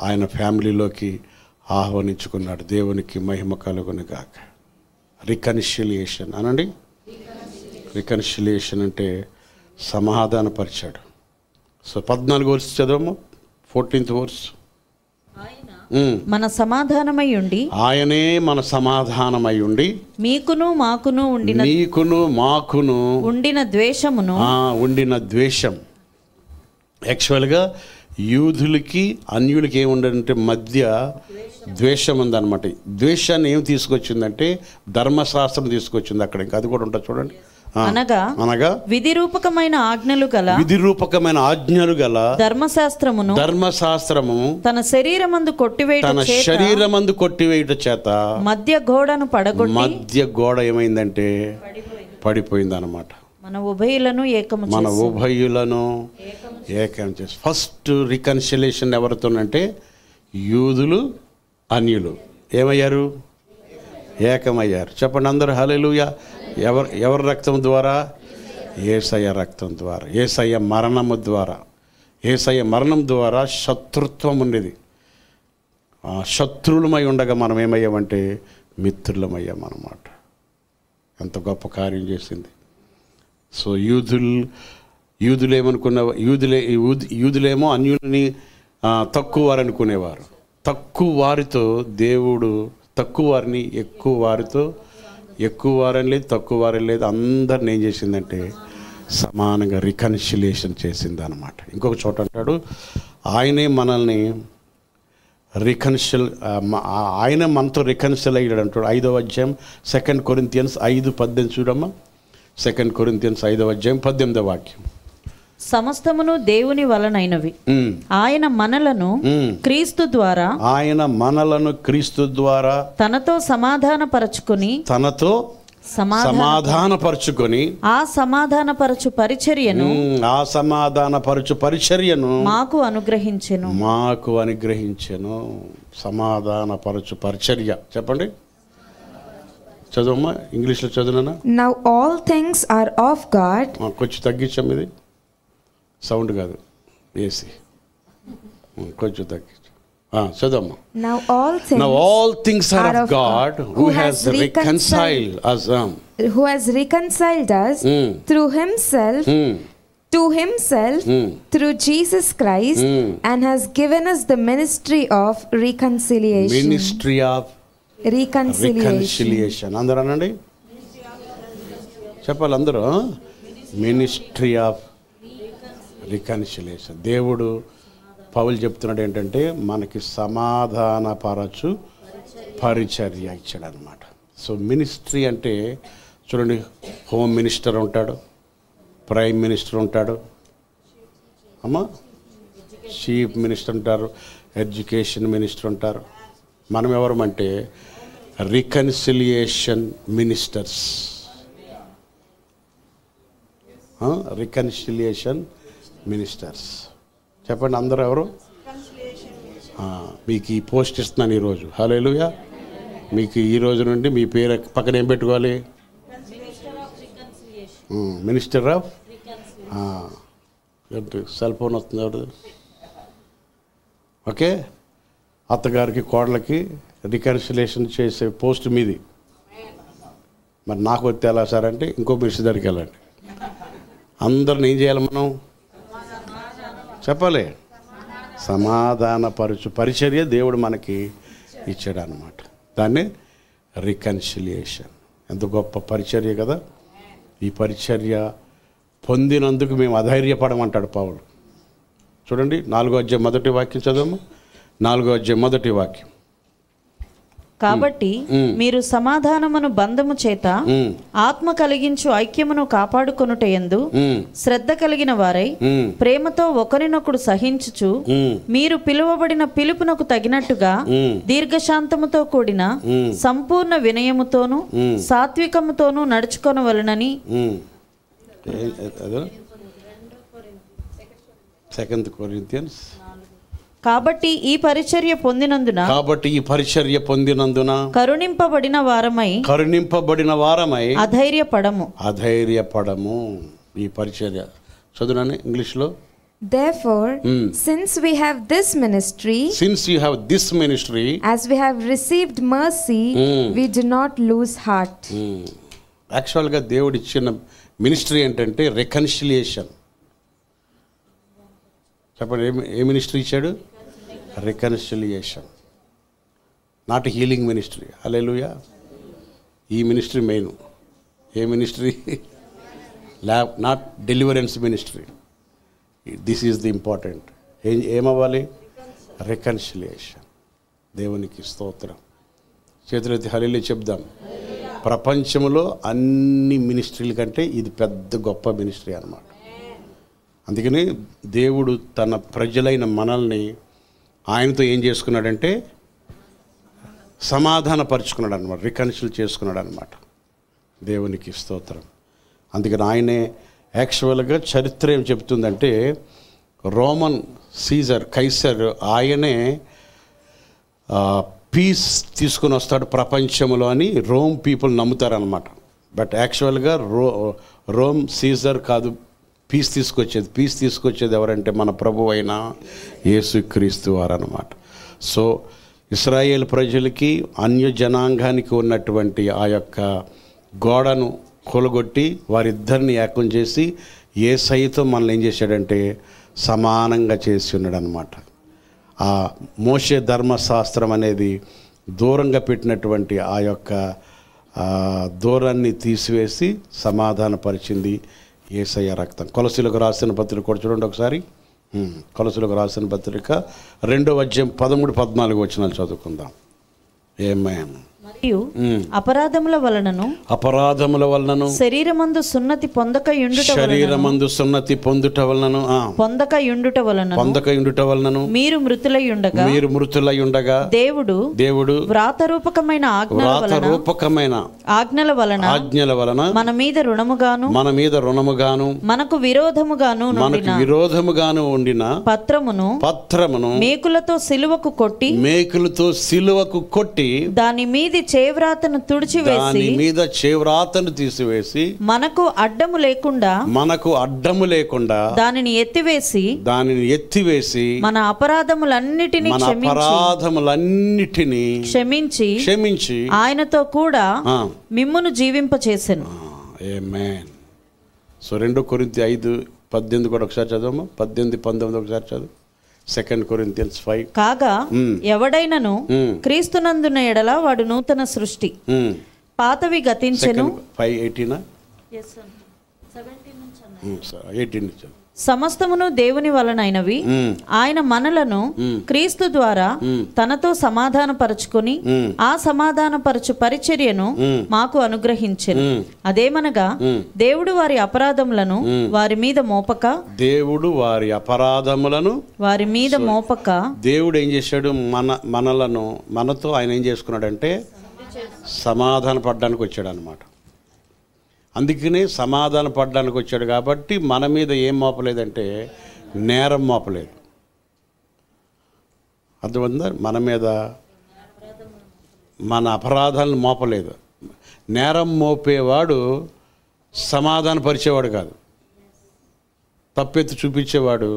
ఆయన ఫ్యామిలీలోకి ఆహ్వానించుకున్నాడు. దేవునికి మహిమ కలుగును గాక. రికన్సిలియేషన్ అనండి. రికన్సిలియేషన్ అంటే సమాధానపరిచాడు. సో 14వ వర్స్ చదవము, 14th వర్స్. మన సమాధానమై ఉండి, ఆయనే మన సమాధానమై ఉండి, మీకును మాకును ఉండిన ద్వేషమును ఉండిన ద్వేషం. యాక్చువల్గా యూదులకి అన్యులకి ఏముండంటే మధ్య ద్వేషం ఉందన్నమాట. ద్వేషాన్ని ఏం తీసుకొచ్చిందంటే ధర్మశాస్త్రం తీసుకొచ్చింది అక్కడ. ఇంకా అది కూడా ఉంటుంది చూడండి. అనగా విధిరూపకమైన ఆజ్ఞలు గల ధర్మశాస్త్రము తన శరీరమందు కొట్టివేయుట చేత మధ్య గోడ ఏమైందంటే పడిపోయింది అన్నమాట. మన ఉభయులను ఏకం చేసి ఫస్ట్ రికన్సిలేషన్ ఎవరితోనంటే యూదులు అన్యులు ఏమయ్యారు? ఏకమయ్యారు. చెప్పండి అందరూ హల్లెలూయా. ఎవరి రక్తం ద్వారా? యేసయ్య రక్తం ద్వారా, యేసయ్య మరణము ద్వారా. యేసయ్య మరణం ద్వారా శత్రుత్వం ఉండేది. శత్రువులమై ఉండగా మనం ఏమయ్యామంటే మిత్రులమయ్యాం అన్నమాట. ఎంత గొప్ప కార్యం చేసింది. సో యూదులేమో అన్యులని తక్కువ వారు అనుకునేవారు. తక్కువ వారితో దేవుడు తక్కువ వారిని ఎక్కువ వారితో, ఎక్కువ వారని లేదు తక్కువ వారని లేదు, అందరిని ఏం చేసిందంటే సమానంగా రికన్సిలియేషన్ చేసింది అన్నమాట. ఇంకొక చోట అంటాడు ఆయనే మనల్ని ఆయన మనతో రికన్సిల్ అయ్యాడు అంటాడు. 5వ అధ్యాయం 2 కొరింథియన్స్ 5:18 చూడమ్మా. 2 కొరింథియన్స్ 5వ అధ్యాయం 18వ వాక్యం. సమస్తమును దేవుని వలనైనవి, ఆయన మనలను క్రీస్తు ద్వారా తనతో సమాధానపరచుకొని ఆ సమాధానపరచు పరిచర్యను మాకు అనుగ్రహించెను. సమాధానపరచు పరిచర్య చెప్పండి. చదవమ్మా, ఇంగ్లీష్లో చదువునా. Now all things are of God. కొంచెం తగ్గించాం, ఇది సౌండ్ కాదు, ఏసీ కొంచెం తగ్గించు. చదవమ్మా. Now all things are of God who has reconciled us through himself to himself through Jesus Christ and has given us the ministry of reconciliation. అందరూ అనండి, చెప్పాలి అందరూ. Ministry of reconciliation. దేవుడు పౌలు చెప్తున్నాడు ఏంటంటే మనకి సమాధానపరచు పరిచర్య ఇచ్చాడు అనమాట. సో మినిస్ట్రీ అంటే చూడండి, హోమ్ మినిస్టర్ ఉంటాడు, ప్రైమ్ మినిస్టర్ ఉంటాడు, చీఫ్ మినిస్టర్ ఉంటారు, ఎడ్యుకేషన్ మినిస్టర్ ఉంటారు. మనం ఎవరమంటే రికన్సిలియేషన్ మినిస్టర్స్. రికన్సిలియేషన్ మినిస్టర్స్ చెప్పండి అందరూ ఎవరు? మీకు ఈ పోస్ట్ ఇస్తున్నాను ఈరోజు. హల్లెలూయా. మీకు ఈ రోజు నుండి మీ పేరు పక్కన ఏం పెట్టుకోవాలి? Minister of. సెల్ ఫోన్ వస్తుంది ఎవరు? ఓకే, అత్తగారికి కోడలకి రికన్సిలేషన్ చేసే పోస్ట్ మీది. మరి నాకు వస్తే ఎలా సార్ అంటే ఇంకో మినిస్టర్ దగ్గరికి వెళ్ళండి. అందరిని ఏం చేయాలి మనం? చెప్పాలి. సమాధానపరచు పరిచర్య దేవుడు మనకి ఇచ్చాడు అన్నమాట. దాన్ని రికన్సిలియేషన్. ఎంత గొప్ప పరిచర్య కదా. ఈ పరిచర్య పొందినందుకు మేము అధైర్యపడమంటాడు పౌలు. చూడండి 4వ అధ్యాయం 1వ వాక్యం చదవము. 4వ అధ్యాయం 1వ వాక్యం. కాబట్టి మీరు సమాధానమును బంధము చేత ఆత్మ కలిగించు ఐక్యమును కాపాడుకొనుటయందు శ్రద్ధ కలిగిన వారై ప్రేమతో ఒకరినొకడు సహించుచు మీరు పిలువబడిన పిలుపునకు తగినట్టుగా దీర్ఘశాంతముతో కూడిన సంపూర్ణ వినయముతోను సాత్వికముతోను నడుచుకొనవలెనని. Second Corinthians. కాబట్టి ఈ పరిచర్య పొందినందున కరుణింపబడిన వారమై అధైర్యపడము. ఈ పరిచర్య చదువునని ఇంగ్లీష్లో. Therefore, since you have this ministry, as we have received mercy, we do not lose heart. యాక్చువల్గా దేవుడు ఇచ్చిన మినిస్ట్రీ ఏంటంటే రికన్సిలియేషన్. చెప్పండి, ఏ మినిస్ట్రీ ఇచ్చాడు? Reconciliation, not healing ministry. Hallelujah. ఈ మినిస్ట్రీ మెయిన్. ఏ ministry? Not deliverance ministry. This is the important. ఏమవ్వాలి? రికన్సిలియేషన్. దేవునికి స్తోత్రం. చేతులెత్తి హల్లెలూయా చెప్దాం. ప్రపంచంలో అన్ని మినిస్ట్రీల కంటే ఇది పెద్ద గొప్ప మినిస్ట్రీ అన్నమాట. అందుకని దేవుడు తన ప్రజలైన మనల్ని ఆయనతో ఏం చేసుకున్నాడంటే సమాధానపరుచుకున్నాడు అనమాట, రికన్సిల్ చేసుకున్నాడు అనమాట. దేవునికి స్తోత్రం. అందుకని ఆయనే యాక్చువల్గా చరిత్ర ఏం చెప్తుందంటే రోమన్ సీజర్ కైసర్ ఆయనే పీస్ తీసుకుని వస్తాడు ప్రపంచంలో అని రోమ్ పీపుల్ నమ్ముతారనమాట. బట్ యాక్చువల్గా రోమ్ సీజర్ కాదు పీస్ తీసుకొచ్చేది ఎవరంటే మన ప్రభు అయిన యేసుక్రీస్తు వారు అన్నమాట. సో ఇశ్రాయేల్ ప్రజలకి అన్య జనాంగానికి ఉన్నటువంటి ఆ యొక్క గోడను కూలగొట్టి వారిద్దరిని ఏకం చేసి యేసయ్యతో మనల్ని ఏం చేశాడంటే సమానంగా చేసి ఉన్నాడు అనమాట. ఆ మోషే ధర్మశాస్త్రం అనేది దూరంగా పెట్టినటువంటి ఆ యొక్క దూరాన్ని తీసివేసి సమాధానపరిచింది యేసయ్య రక్తం. కొలసీలకు రాసిన పత్రిక కూడా చూడండి ఒకసారి. కొలసీలకు రాసిన పత్రిక 2వ అధ్యాయం 13-14 వచనాలు చదువుకుందాం. ఆమేన్. మరియు అపరాధముల వలనను శరీరమందు సున్నతి పొందుట వలనను మీరు మృతులై ఉండగా దేవుడు వ్రాతరూపకమైన ఆజ్ఞల వలన మన మీద రుణముగాను మనకు విరోధముగాను ఉండిన పత్రమును మేకులతో సిలువకు కొట్టి దాని మీద చేవ్రాతను తీసివేసి మనకు అడ్డము లేకుండా దానిని ఎత్తివేసి మన అపరాధములన్నిటినీ క్షమించి ఆయనతో కూడా మిమ్మును జీవింపచేసెను. ఆమేన్. సో 2 కొరింథీ 5:18 కూడా ఒకసారి చదవము. 18-19 ఒకసారి చదువు. 2 Corinthians 5. కాగా ఎవడైనను క్రీస్తునందున ఎడల వాడు నూతన సృష్టి, పాతవి గతించెను. 5:18 18 సమస్తమును దేవుని వలనైనవి ఆయన మనలను క్రీస్తు ద్వారా తనతో సమాధానపరచుకొని ఆ సమాధానపరచు పరిచర్యను మాకు అనుగ్రహించెను. అదేమనగా దేవుడు వారి అపరాధములను వారి మీద మోపక దేవుడు ఏం చేశాడు? మనతో ఆయన ఏం చేసుకున్నాడంటే సమాధాన పడడానికి వచ్చాడు అనమాట. అందుకనే సమాధాన పడడానికి వచ్చాడు కాబట్టి మన మీద ఏం మోపలేదంటే నేరం మోపలేదు. అర్థమైందా? మన మీద మన అపరాధాలను మోపలేదు. నేరం మోపేవాడు సమాధాన పరిచేవాడు కాదు, తప్పెత్తి చూపించేవాడు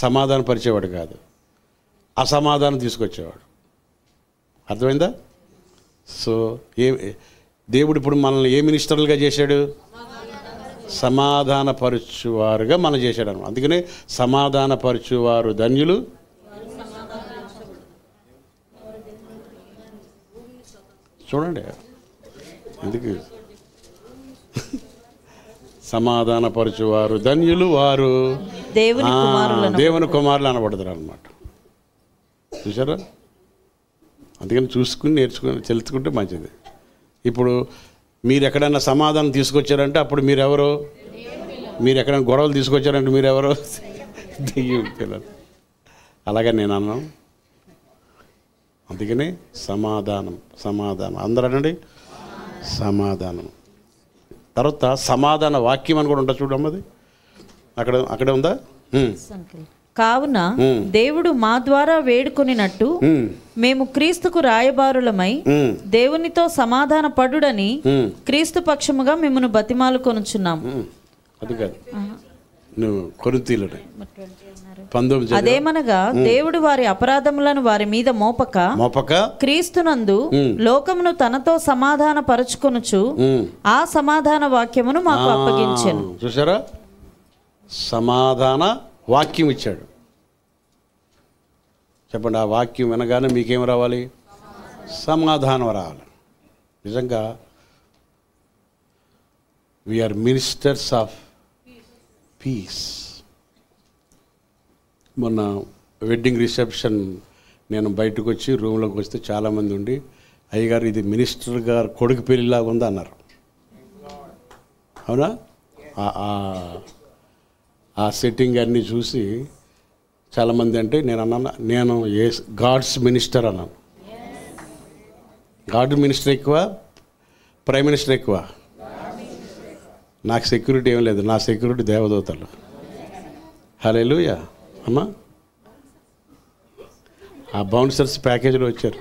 సమాధాన పరిచేవాడు కాదు, అసమాధానం తీసుకొచ్చేవాడు. అర్థమైందా? సో దేవుడు ఇప్పుడు మనల్ని ఏ మినిస్టర్లుగా చేశాడు? సమాధానపరచువారుగా మనం చేశాడు అన్నమాట. అందుకనే సమాధానపరచువారు ధన్యులు. చూడండి ఎందుకు సమాధానపరచువారు ధన్యులు, వారు దేవుని కుమారులు అనబడతారు అన్నమాట. చూసారా? అందుకని చూసుకుని నేర్చుకుని తెలుసుకుంటే మంచిది. ఇప్పుడు మీరు ఎక్కడైనా సమాధానం తీసుకొచ్చారంటే అప్పుడు మీరెవరు? మీరు ఎక్కడైనా గొడవలు తీసుకొచ్చారంటే మీరెవరు? దెయ్యం పిల్లలు. అలాగే నేను అన్నాను. అందుకని సమాధానం అందరూ అనండి, సమాధానం. తర్వాత సమాధాన వాక్యం అని కూడా ఉంటుంది చూడమ్మది, అక్కడే ఉందా? కావున దేవుడు మా ద్వారా వేడుకొనినట్టు మేము క్రీస్తుకు రాయబారులమై దేవునితో సమాధాన పడుడని క్రీస్తు పక్షముగా మిమ్మల్ని బతిమాలు కొనుచున్నాం. అది కాదు, నువ్వు కొరింథీయులు 19. అదేమనగా దేవుడు వారి అపరాధములను వారి మీద మోపక క్రీస్తునందు లోకమును తనతో సమాధాన పరచుకొనుచు ఆ సమాధాన వాక్యమును మాకు అప్పగించెను. చూసారా, సమాధాన వాక్యం ఇచ్చాడు. చెప్పండి, ఆ వాక్యం వినగానే మీకేం రావాలి? సమాధానం రావాలి. నిజంగా వీఆర్ మినిస్టర్స్ ఆఫ్ పీస్. మొన్న వెడ్డింగ్ రిసెప్షన్ నేను బయటకు వచ్చి రూమ్లోకి వస్తే చాలామంది ఉండి, అయ్యగారు ఇది మినిస్టర్ గారు కొడుకు పెళ్ళిలాగా ఉంది అన్నారు. అవునా? ఆ సెట్టింగ్ అన్నీ చూసి చాలామంది అంటే నేను అన్నాను, నేను గాడ్స్ మినిస్టర్ అన్నాను. గాడ్ మినిస్టర్ ఎక్కువ, ప్రైమ్ మినిస్టర్ ఎక్కువ? నాకు సెక్యూరిటీ ఏం లేదు, నా సెక్యూరిటీ దేవదూతలు. హల్లెలూయా అమ్మా. ఆ బౌన్సర్స్ ప్యాకేజీలో వచ్చారు.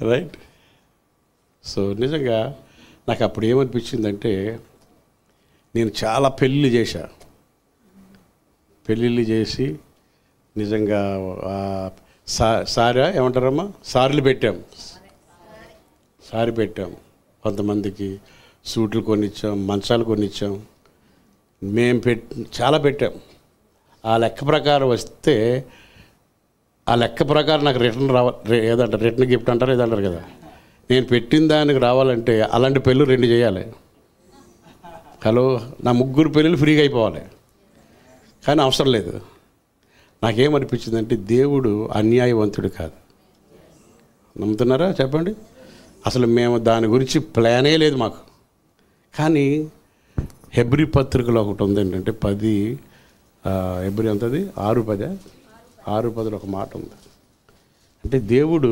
రైట్. సో నిజంగా నాకు అప్పుడు ఏమనిపించిందంటే, నేను చాలా పెళ్ళిళ్ళు చేసి నిజంగా ఏమంటారమ్మా, సారీలు పెట్టాం. కొంతమందికి సూట్లు కొనిచ్చాం, మంచాలు కొనిచ్చాం. మేము చాలా పెట్టాం. ఆ లెక్క ప్రకారం వస్తే, ఆ లెక్క ప్రకారం నాకు రిటర్న్ ఏదంటారు, రిటర్న్ గిఫ్ట్ అంటారు ఏదంటారు కదా, నేను పెట్టిన దానికి రావాలంటే అలాంటి పెళ్ళి 2 చేయాలి. హలో, నా 3 పెళ్ళిళ్ళు ఫ్రీగా అయిపోవాలి. కానీ అవసరం లేదు. నాకేమనిపించిందంటే, దేవుడు అన్యాయవంతుడు కాదు. నమ్ముతున్నారా చెప్పండి? అసలు మేము దాని గురించి ప్లానే లేదు మాకు. కానీ హెబ్రీ పత్రికలో ఒకటి ఉంది ఏంటంటే, 10 హెబ్రీ అంతది 6:10 ఒక మాట ఉంది. అంటే దేవుడు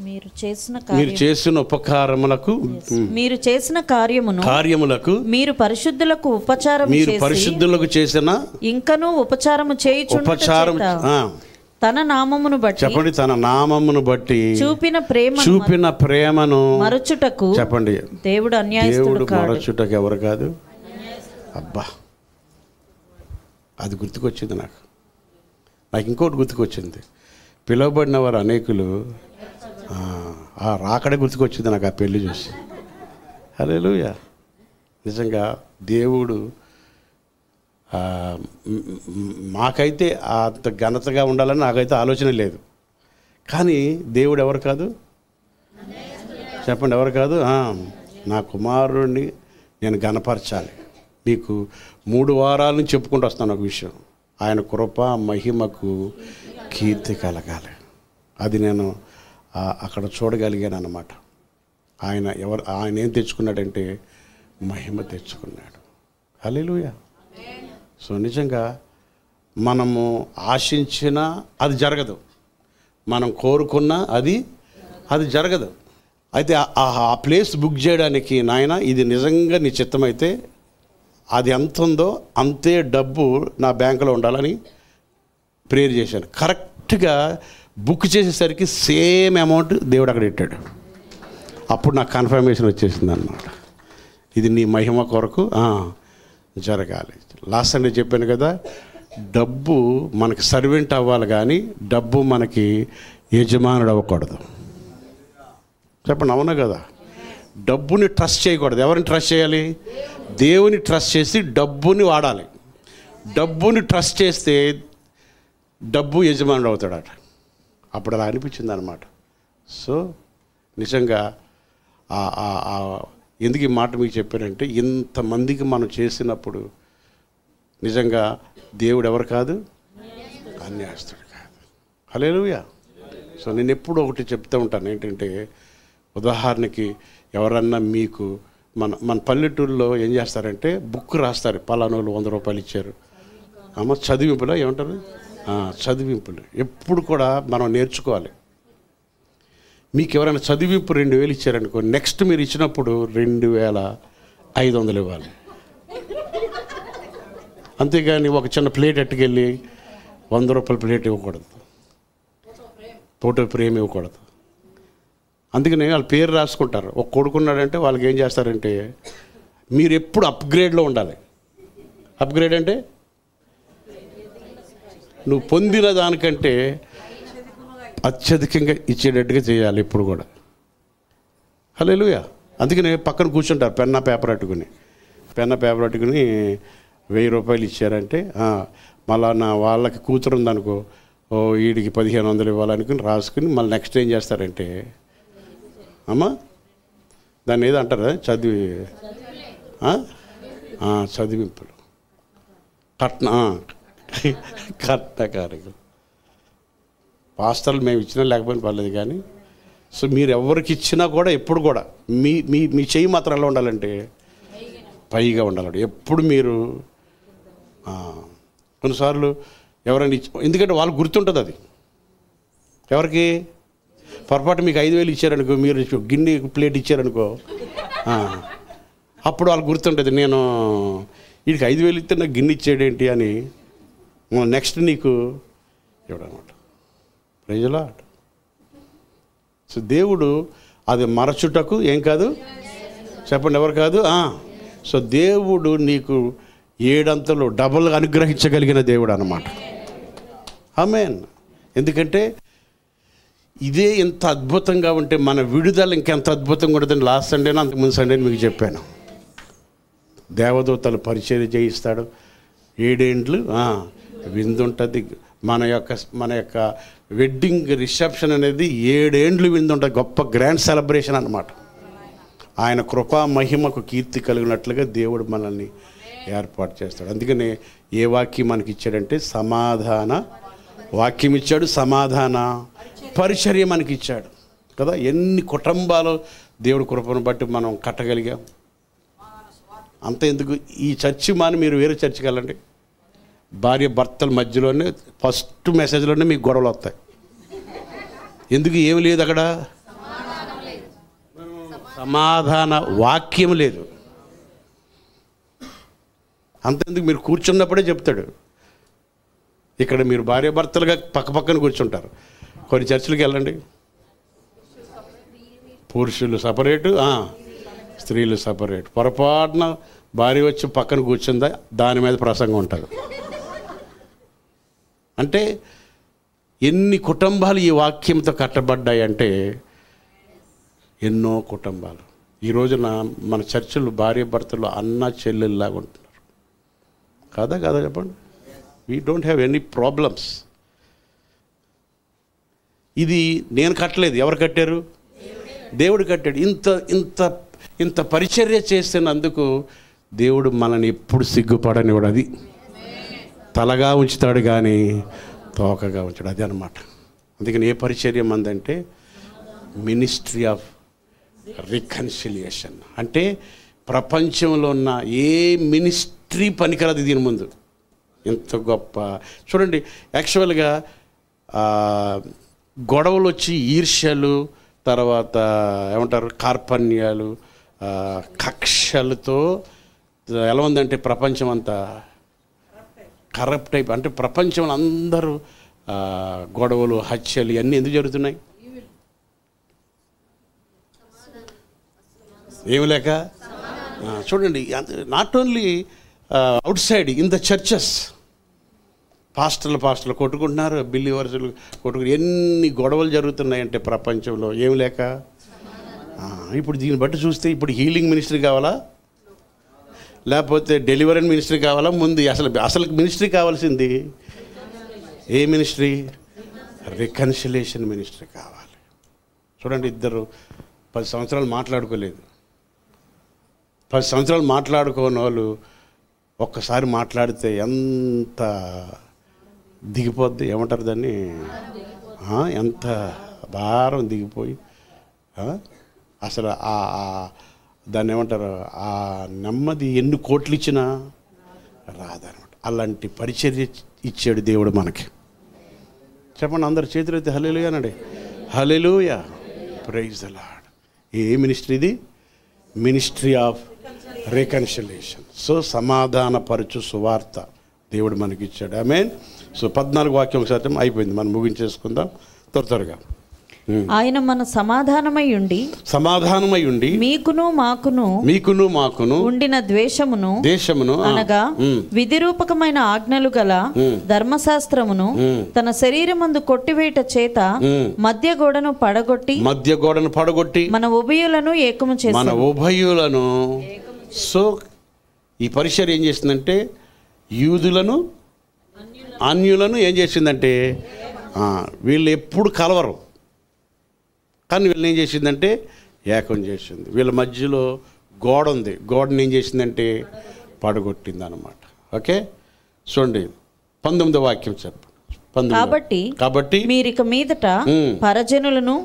మీరు చేసిన ఉపకారములకు, మీరు చేసిన కార్యములకు మీరు పరిశుద్ధులకు చేసిన ఇంకనూ ఉపచారము చేయుచుండుట తన నామమును బట్టి, చెప్పండి, తన నామమును బట్టి చూపిన ప్రేమను మరచుటకు, చెప్పండి, దేవుడు మరచుటకు ఎవరు కాదు. అబ్బా, అది గుర్తుకొచ్చింది నాకు ఇంకోటి గుర్తుకొచ్చింది. పిలువబడిన వారు అనేకులు, ఆ రాకడే గుర్తుకొచ్చింది నాకు ఆ పెళ్లి చూసి. హల్లెలూయా. నిజంగా దేవుడు మాకైతే అంత ఘనతగా ఉండాలని నాకైతే ఆలోచన లేదు. కానీ దేవుడు ఎవరు కాదు? చెప్పండి, ఎవరు కాదు? నా కుమారుడిని నేను ఘనపరచాలి. మీకు 3 వారాల నుంచి చెప్పుకుంటూ వస్తాను ఒక విషయం. ఆయన కృప మహిమకు కీర్తి కలగాలి. అది నేను అక్కడ చూడగలిగాను అన్నమాట. ఆయన ఏం తెచ్చుకున్నాడంటే మహిమ తెచ్చుకున్నాడు. హల్లెలూయా. సో నిజంగా మనము ఆశించినా అది జరగదు, మనం కోరుకున్నా అది జరగదు. అయితే ఆ ప్లేస్ బుక్ చేయడానికి, నాయన ఇది నిజంగా నీ చిత్తమైతే అది ఎంత ఉందో అంతే డబ్బు నా బ్యాంకులో ఉండాలని ప్రేయర్ చేశాను. కరెక్ట్గా బుక్ చేసేసరికి సేమ్ అమౌంట్ దేవుడు అక్కడ పెట్టాడు. అప్పుడు నాకు కన్ఫర్మేషన్ వచ్చేసింది అన్నమాట, ఇది నీ మహిమ కొరకు జరగాలి. లాస్ట్ సండే చెప్పాను కదా, డబ్బు మనకి సర్వెంట్ అవ్వాలి కానీ డబ్బు మనకి యజమానుడు అవ్వకూడదు. చెప్పండి, అవునా కదా? డబ్బుని ట్రస్ట్ చేయకూడదు. ఎవరిని ట్రస్ట్ చేయాలి? దేవుని ట్రస్ట్ చేసి డబ్బుని వాడాలి. డబ్బుని ట్రస్ట్ చేస్తే డబ్బు యజమానుడు అవుతాడట. అప్పుడు అలా అనిపించింది అనమాట. సో నిజంగా ఎందుకు ఈ మాట మీకు చెప్పానంటే, ఇంతమందికి మనం చేసినప్పుడు నిజంగా దేవుడు ఎవరు కాదు? అన్యాయస్తుడు కాదు. హల్లెలూయా. సో నేను ఎప్పుడు ఒకటి చెప్తూ ఉంటాను ఏంటంటే, ఉదాహరణకి ఎవరన్నా మీకు మన పల్లెటూరులో ఏం చేస్తారంటే బుక్ రాస్తారు, పలానోళ్ళు 100 రూపాయలు ఇచ్చారు. చదివింపులో ఏమంటారు, చదివింపులు ఎప్పుడు కూడా మనం నేర్చుకోవాలి. మీకు ఎవరైనా చదివింపు 2000 ఇచ్చారనుకో, నెక్స్ట్ మీరు ఇచ్చినప్పుడు 2500 ఇవ్వాలి. అంతేగాని ఒక చిన్న ప్లేట్ ఎట్టుకెళ్ళి 100 రూపాయల ప్లేట్ ఇవ్వకూడదు, ఫోటో ఫ్రేమ్ ఇవ్వకూడదు. అందుకని వాళ్ళ పేరు రాసుకుంటారు. ఒక కొడుకున్నాడంటే వాళ్ళకి ఏం చేస్తారంటే, మీరు ఎప్పుడు అప్గ్రేడ్లో ఉండాలి. అప్గ్రేడ్ అంటే నువ్వు పొందిన దానికంటే అత్యధికంగా ఇచ్చేటట్టుగా చేయాలి ఎప్పుడు కూడా. హల్లెలూయా. అందుకని పక్కన కూర్చుంటారు పెన్నా పేపర్ అట్టుకుని 1000 రూపాయలు ఇచ్చారంటే, మళ్ళా నా వాళ్ళకి కూతురు ఉందనుకో, వీడికి 1500 ఇవ్వాలనుకుని రాసుకుని మళ్ళీ నెక్స్ట్ ఏం చేస్తారంటే, అమ్మా దాన్ని ఏదో అంటారా, చదివింపులు, కట్న కార్యక్రమం. పాస్టర్లు మేము ఇచ్చినా లేకపోయినా పర్లేదు కానీ, సో మీరు ఎవరికి ఇచ్చినా కూడా ఎప్పుడు కూడా మీ చెయ్యి మాత్రం ఎలా ఉండాలంటే పైగా ఉండాలంటే ఎప్పుడు మీరు. కొన్నిసార్లు ఎవరైనా ఎందుకంటే వాళ్ళు గుర్తుంటుంది అది. ఎవరికి పొరపాటు మీకు 5000 ఇచ్చారనుకో, మీరు గిన్నె ప్లేట్ ఇచ్చారనుకో, అప్పుడు వాళ్ళకి గుర్తుంటుంది, నేను వీడికి 5000 ఇస్తే నాకు గిన్నె ఇచ్చాడేంటి అని నెక్స్ట్ నీకు ఇవ్వడనమాట. Praise lord. సో దేవుడు అది మరచుటకు ఏం కాదు, చెప్పండి ఎవరు కాదు. సో దేవుడు నీకు 7 అంతలు డబుల్గా అనుగ్రహించగలిగిన దేవుడు అన్నమాట. ఆమేన్. ఎందుకంటే ఇదే ఎంత అద్భుతంగా ఉంటే మన విడుదల ఇంకెంత అద్భుతంగా ఉంటుందని లాస్ట్ సండేనా అంతకుముందు సండే మీకు చెప్పాను. దేవదూతలు పరిచర్య చేయిస్తాడు, 7 ఏండ్లు విందు ఉంటుంది. మన యొక్క వెడ్డింగ్ రిసెప్షన్ అనేది 7 ఏండ్లు విందు ఉంటుంది. గొప్ప గ్రాండ్ సెలబ్రేషన్ అన్నమాట. ఆయన కృపా మహిమకు కీర్తి కలిగినట్లుగా దేవుడు మనల్ని ఏర్పాటు చేస్తాడు. అందుకనే ఏ వాక్యం మనకి ఇచ్చాడంటే సమాధాన వాక్యం ఇచ్చాడు, సమాధాన పరిచర్య మనకి ఇచ్చాడు కదా. ఎన్ని కుటుంబాలు దేవుడి కృపను బట్టి మనం కట్టగలిగాం. అంత ఎందుకు, ఈ చర్చి మాని మీరు వేరే చర్చికి వెళ్ళండి, భార్య భర్తల మధ్యలోనే ఫస్ట్ మెసేజ్లోనే మీకు గొడవలు వస్తాయి. ఎందుకు, ఏమి లేదు అక్కడ, సమాధాన వాక్యం లేదు. అంతెందుకు, మీరు కూర్చున్నప్పుడే చెప్తాడు. ఇక్కడ మీరు భార్య భర్తలుగా పక్కన కూర్చుంటారు. కొన్ని చర్చిలకు వెళ్ళండి, పురుషులు సపరేటు, స్త్రీలు సపరేట్. పొరపాటున భార్య వచ్చి పక్కన కూర్చుందా దాని మీద ప్రసంగం ఉంటుంది. అంటే ఎన్ని కుటుంబాలు ఈ వాక్యంతో కట్టబడ్డాయి అంటే, ఎన్నో కుటుంబాలు. ఈ రోజున మన చర్చిలు భార్య భర్తలు అన్న చెల్లెల్లాగా ఉంటున్నారు. కాదా చెప్పండి. We don't have any problems. ఇది నేను కట్టలేదు, ఎవరు కట్టారు? దేవుడు కట్టాడు. ఇంత పరిచర్య చేస్తున్నందుకు దేవుడు మనల్ని ఎప్పుడు సిగ్గుపడనివాడు. అది తలగా ఉంచుతాడు కానీ తోకగా ఉంచాడు, అది అన్నమాట. అందుకని ఏ పరిచర్య మందంటే మినిస్ట్రీ ఆఫ్ రికన్సిలియేషన్. అంటే ప్రపంచంలో ఉన్న ఏ మినిస్ట్రీ పనికిరాదు దీని ముందు. ఎంత గొప్ప చూడండి. యాక్చువల్గా గొడవలు వచ్చి ఈర్ష్యలు, తర్వాత ఏమంటారు కార్పణ్యాలు, కక్షలతో ఎలా ఉందంటే ప్రపంచం అంతా కరప్ట్ అయిపోయి, అంటే ప్రపంచంలో అందరూ గొడవలు, హత్యలు ఇవన్నీ ఎందుకు జరుగుతున్నాయి? ఏమి లేక. చూడండి, not only out side, in the churches పాస్టర్లు కొట్టుకుంటున్నారు, బిలీవర్సులు కొట్టుకుని ఎన్ని గొడవలు జరుగుతున్నాయంటే ప్రపంచంలో. ఏమి లేక. ఇప్పుడు దీన్ని బట్టి చూస్తే ఇప్పుడు హీలింగ్ మినిస్ట్రీ కావాలా, లేకపోతే డెలివరీ మినిస్ట్రీ కావాలా? ముందు అసలు మినిస్ట్రీ కావాల్సింది ఏ మినిస్ట్రీ? రికన్సిలేషన్ మినిస్ట్రీ కావాలి. చూడండి, ఇద్దరు 10 సంవత్సరాలు మాట్లాడుకోలేదు. 10 సంవత్సరాలు మాట్లాడుకోని వాళ్ళు ఒక్కసారి మాట్లాడితే ఎంత దిగిపోద్ది, ఏమంటారు దాన్ని, ఎంత భారం దిగిపోయి అసలు దాన్ని ఏమంటారు, ఆ నెమ్మది ఎన్ని కోట్లు ఇచ్చినా రాదనమాట. అలాంటి పరిచర్య ఇచ్చాడు దేవుడు మనకి. చెప్పండి అందరు చేతులైతే హల్లెలూయా అనండి. Hallelujah, praise the Lord. ఏ మినిస్ట్రీ ఇది? Ministry of reconciliation. సో సమాధానపరచు సువార్త దేవుడు మనకి ఇచ్చాడు. ఆమేన్. సో 14 వాక్యం ఒకసారి అయిపోయింది, మనం ముగించేసుకుందాం త్వరగా. ఆయన మన సమాధానమై ఉండి మీకును మాకును ఉండిన దేశమును అనగా విధిరూపకమైన ఆజ్ఞలు గల ధర్మశాస్త్రమును తన శరీరమందు కొట్టివేయట చేత మధ్య గోడను పడగొట్టి మన ఉభయులను ఏకము చేశాడు. సో ఈ పరిచర్య ఏం చేసిందంటే యూదులను అన్యులను ఏం చేసిందంటే, వీళ్ళు ఎప్పుడు కలవరు కానీ వీళ్ళని ఏం చేసిందంటే ఏకం చేసింది. వీళ్ళ మధ్యలో గోడ ఉంది, గోడని ఏం చేసిందంటే పడగొట్టింది అన్నమాట. ఓకే, చూడండి 19వ వాక్యం చెప్పండి. కాబట్టి మీరిక మీదట పరజనులను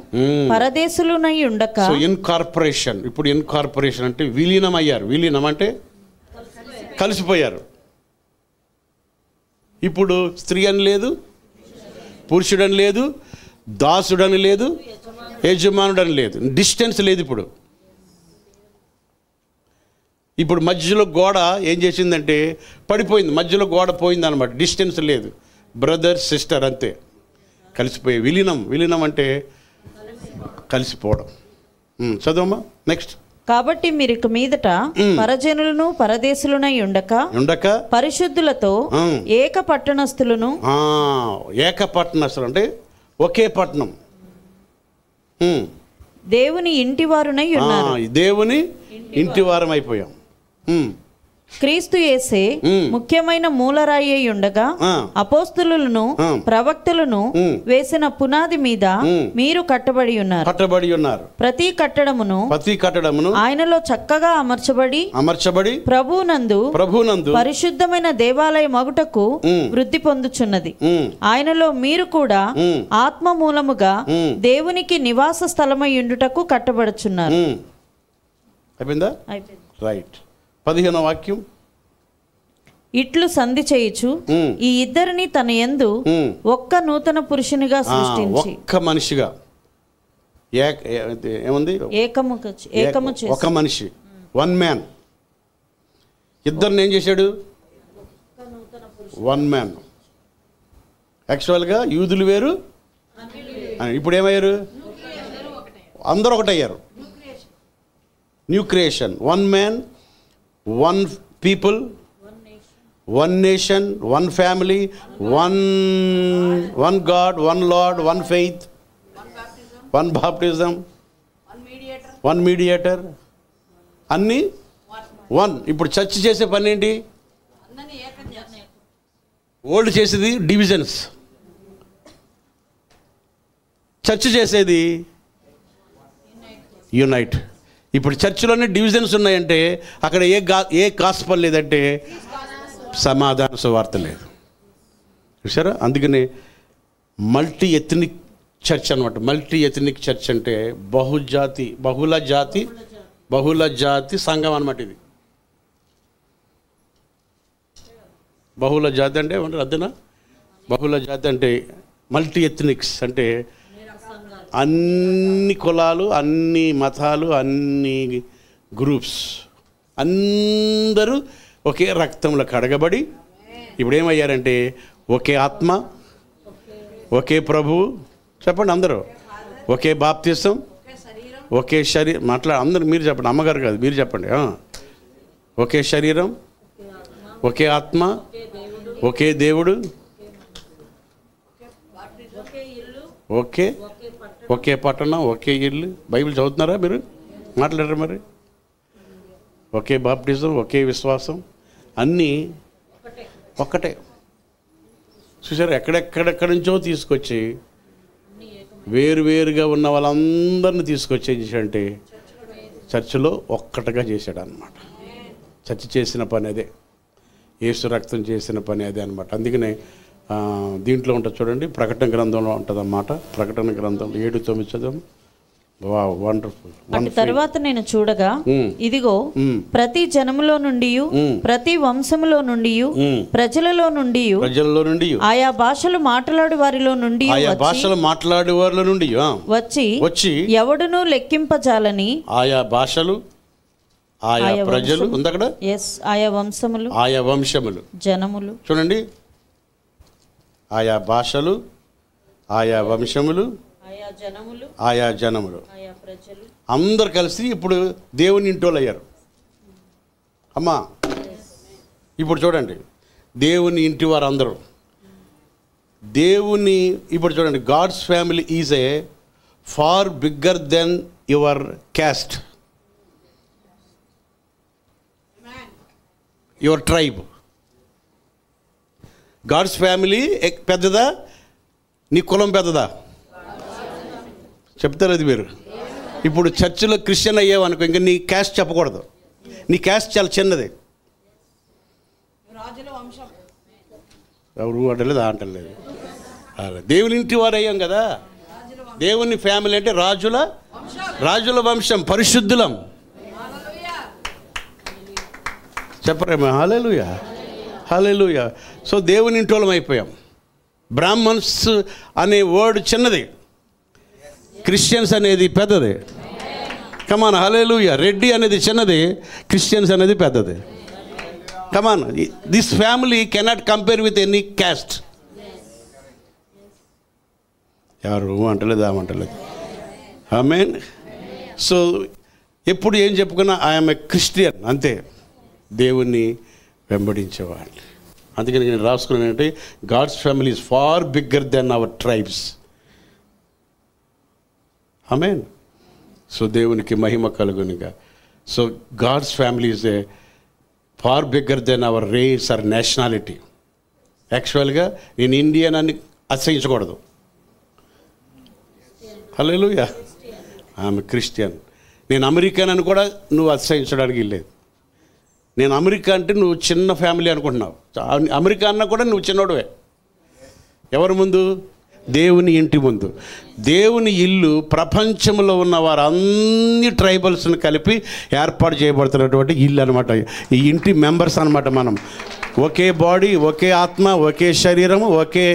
పరదేశులనై ఉండక. So incorporation. ఇప్పుడు ఇన్కార్పొరేషన్ అంటే విలీనం అయ్యారు. విలీనం అంటే కలిసిపోయారు. ఇప్పుడు స్త్రీ అని లేదు, పురుషుడని లేదు, దాసుడని లేదు, యజమానుడని లేదు, డిస్టెన్స్ లేదు. ఇప్పుడు మధ్యలో గోడ ఏం చేసిందంటే పడిపోయింది, మధ్యలో గోడ పోయింది అనమాట. డిస్టెన్స్ లేదు, బ్రదర్ సిస్టర్ అంతే, కలిసిపోయే. విలీనం అంటే కలిసిపోవడం. చదవమ్మా నెక్స్ట్. కాబట్టి మీరు ఇక మీదట పరజనులను పరదేశులనై ఉండక పరిశుద్ధులతో ఏక పట్టణస్థులను. అంటే ఒకే పట్టణం, దేవుని ఇంటివారునై ఉన్నారు. దేవుని ఇంటివారం అయిపోయాం. క్రీస్తు యేసే ముఖ్యమైన మూలరాయి అయి ఉండగా అపోస్తలులను ప్రవక్తలను వేసిన పునాది మీద మీరు కట్టబడి ఉన్నారు. ప్రతి కట్టడమును ఆయనలో చక్కగా అమర్చబడి ప్రభువునందు పరిశుద్ధమైన దేవాలయ మగుటకు వృద్ధి పొందుచున్నది. ఆయనలో మీరు కూడా ఆత్మ మూలముగా దేవునికి నివాస స్థలమై ఉండుటకు కట్టబడుచున్నారు. రైట్. 15వ వాక్యం. ఇట్లు సంధి చేయుచు ఈ ఇద్దరిని తన యందు ఒక్క నూతన పురుషునిగా సృష్టించి. ఒక్క మనిషిగా ఏముంది? ఒక మనిషి, వన్ మ్యాన్. ఇద్దరిని ఏం చేశాడు? One man. యాక్చువల్గా యూదులు వేరు, ఇప్పుడు ఏమయ్యారు? అందరూ ఒకటయ్యారు. New creation. One man, one people, one nation, one family, one God, one Lord, one faith, one baptism, one mediator. అన్నీ వన్. ఇప్పుడు చర్చ్ చేసే పని ఏంటి? ఓల్డ్ చేసేది డివిజన్స్, చర్చ్ చేసేది యునైట్. ఇప్పుడు చర్చిలోనే డివిజన్స్ ఉన్నాయంటే అక్కడ ఏ గాస్పల్ లేదంటే సమాధాన సువార్త లేదు. చూసారా? అందుకని మల్టీ ఎథనిక్ చర్చ్ అనమాట. మల్టీ ఎథనిక్ చర్చ్ అంటే బహుళ జాతి సంఘం అనమాట. ఇది బహుళ జాతి అంటే అదేనా? బహుళ జాతి అంటే మల్టీ ఎథనిక్స్ అంటే అన్ని కులాలు, అన్ని మతాలు, అన్ని గ్రూప్స్ అందరూ ఒకే రక్తంలో కడగబడి ఇప్పుడు ఏమయ్యారంటే ఒకే ఆత్మ, ఒకే ప్రభువు. చెప్పండి అందరూ. ఒకే బాప్తిసం, ఒకే శరీరం. అందరూ మీరు చెప్పండి, అమ్మగారు కాదు, మీరు చెప్పండి. ఒకే శరీరం, ఒకే ఆత్మ, ఒకే దేవుడు, ఒకే పట్టణం, ఒకే ఇల్లు. బైబిల్ చదువుతున్నారా మీరు? మాట్లాడరా మరి? ఒకే బాప్టిజం, ఒకే విశ్వాసం, అన్నీ ఒక్కటే. చూసారు? ఎక్కడెక్కడెక్కడి నుంచో తీసుకొచ్చి వేరువేరుగా ఉన్న వాళ్ళందరినీ తీసుకొచ్చి ఏం చేశాడంటే చర్చిలో ఒక్కటిగా చేశాడు అనమాట. చర్చ్ చేసిన పని అదే, యేసు రక్తం చేసిన పని అదే అనమాట. అందుకనే దీంట్లో ఉంటుంది చూడండి, ప్రకటన గ్రంథంలో ఉంటుంది అన్నమాట. ప్రకటన గ్రంథంలో 7-9 చదువు. వండర్ఫుల్. అటు తరువాత నేను చూడగా ఇదిగో ప్రతి జనములో నుండి ప్రతి వంశములో నుండి ప్రజలలో నుండి ఆయా భాషలు మాట్లాడు వారిలో నుండి వచ్చి ఎవడునూ లెక్కింపజాలని ఆయా భాషలు, ఆయా ప్రజలు ఉంది అక్కడ. ఆయా వంశములు జనములు. చూడండి, ఆయా భాషలు, ఆయా వంశములు, ఆయా జనములు అందరు కలిసి ఇప్పుడు దేవుని ఇంటోళ్ళు అయ్యారు. అమ్మా ఇప్పుడు చూడండి, దేవుని ఇంటి వారు అందరూ దేవుని. ఇప్పుడు చూడండి, God's family is a far bigger than your caste, your tribe. God's family పెద్దదా, నీ కులం పెద్దదా? చెప్తారు అది మీరు. ఇప్పుడు చర్చిలో క్రిస్టియన్ అయ్యావనుకో, ఇంకా నీ క్యాస్ట్ చెప్పకూడదు. నీ క్యాస్ట్ చాలా చిన్నది. ఎవరు అంటలేదు, అంటలేదు. దేవుని ఇంటి వారు అయ్యాం కదా. దేవుని ఫ్యామిలీ అంటే రాజుల వంశం, పరిశుద్ధులం. చెప్పరేమో హల్లెలూయా, హల్లెలూయా. సో దేవుని ఇంటోళం అయిపోయాం. బ్రాహ్మణ్స్ అనే వర్డ్ చిన్నది, క్రిస్టియన్స్ అనేది పెద్దది. కమాన్ హల్లెలూయా. రెడ్డి అనేది చిన్నది, క్రిస్టియన్స్ అనేది పెద్దది. Come on, this family cannot compare with any caste. ఎవరు అంటలేదు, ఆమంటలేదు. ఆమేన్. సో ఎప్పుడు ఏం చెప్పుకున్నా ఐఎమ్ ఏ క్రిస్టియన్, అంతే. దేవుణ్ణి వెంబడించేవాళ్ళు. అందుకని నేను రాసుకున్నానంటే God's family is far bigger than our tribes. Amen. So దేవునికి మహిమ కలుగునుగా. So God's family is a far bigger than our race or nationality. యాక్చువల్గా నేను ఇండియన్ అని అసహించకూడదు. హల్లెలూయా. ఆమె క్రిస్టియన్. నేను అమెరికన్ అని కూడా నువ్వు అసహించడానికి లేదు. నేను అమెరికా అంటే నువ్వు చిన్న ఫ్యామిలీ అనుకుంటున్నావు. అమెరికా అన్నా కూడా నువ్వు చిన్నోడువే. ఎవరి ముందు? దేవుని ఇంటి ముందు. దేవుని ఇల్లు ప్రపంచంలో ఉన్న వారు అన్ని ట్రైబల్స్ని కలిపి ఏర్పాటు చేయబడుతున్నటువంటి ఇల్లు అనమాట. ఈ ఇంటి మెంబర్స్ అనమాట. మనం ఒకే బాడీ, ఒకే ఆత్మ, ఒకే శరీరం, ఒకే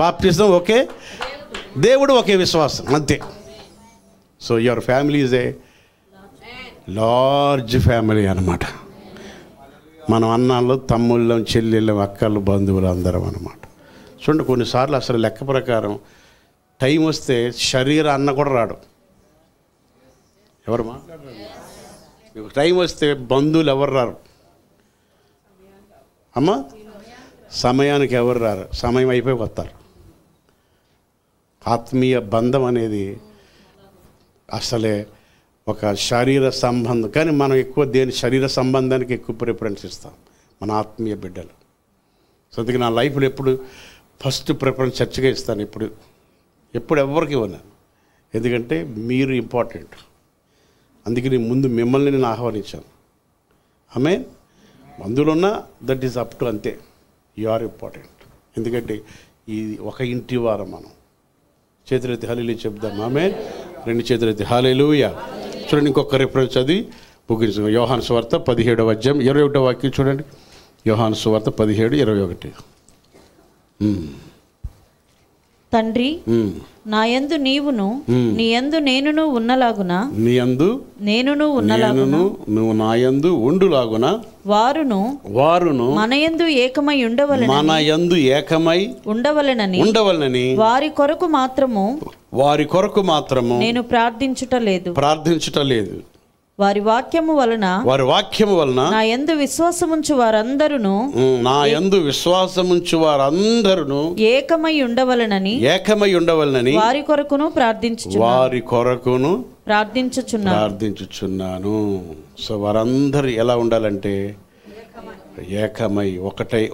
బాప్టిజం, ఒకే దేవుడు, ఒకే విశ్వాసం, అంతే. So your family is a large family అనమాట. మనం అన్నాళ్ళు, తమ్ముళ్ళం, చెల్లెళ్ళం, అక్కలు, బంధువులు అందరం అనమాట. చూడండి, కొన్నిసార్లు అసలు లెక్క ప్రకారం టైం వస్తే శరీర అన్న కూడా రాడు. ఎవరు మాట్లాడరు. టైం వస్తే బంధువులు ఎవరు రారు. అమ్మా, సమయానికి ఎవరు రారు. సమయం అయిపోయి వస్తారు. ఆత్మీయ బంధం అనేది అసలే ఒక శరీర సంబంధం. కానీ మనం ఎక్కువ శరీర సంబంధానికి ఎక్కువ ప్రిఫరెన్స్ ఇస్తాం, మన ఆత్మీయ బిడ్డలు. సో అందుకే నా లైఫ్లో ఎప్పుడు ఫస్ట్ ప్రిఫరెన్స్ చర్చగా ఇస్తాను. ఎప్పుడు ఎవరికి ఇవ్వను. ఎందుకంటే మీరు ఇంపార్టెంట్. అందుకే నేను ముందు మిమ్మల్ని నేను ఆహ్వానించాను. ఆమె అందులో ఉన్న దట్ ఈస్ అప్ టు, అంతే. You are important. ఎందుకంటే ఇది ఒక ఇంటి వారం. మనం చేతులెత్తి హల్లెలూయా చెప్దాం. ఆమె రెండు చేతులెత్తి హల్లెలూయా. చూడండి, ఇంకొక రిఫరెన్స్ అది ముగించు. యోహాను సువార్త 17వ అధ్యాయం 21వ వాక్యం చూడండి. యోహాను సువార్త 17:21. తండ్రి, నా యందు నీవును నీ యందు నేనును ఉన్నలాగున, నీ యందు నేనును ఉన్నలాగున, నువ్వు నా యందు ఉండులాగున వారును మన యందు ఏకమై ఉండవలెనని వారి కొరకు మాత్రము నేను ప్రార్థించుటలేదు. వారి వాక్యము వలన నా యందు విశ్వాసముంచు వారందరును ఏకమై ఉండవలెనని వారి కొరకును ప్రార్థించుచున్నాను. సో వారందరూ ఎలా ఉండాలంటే ఏకమై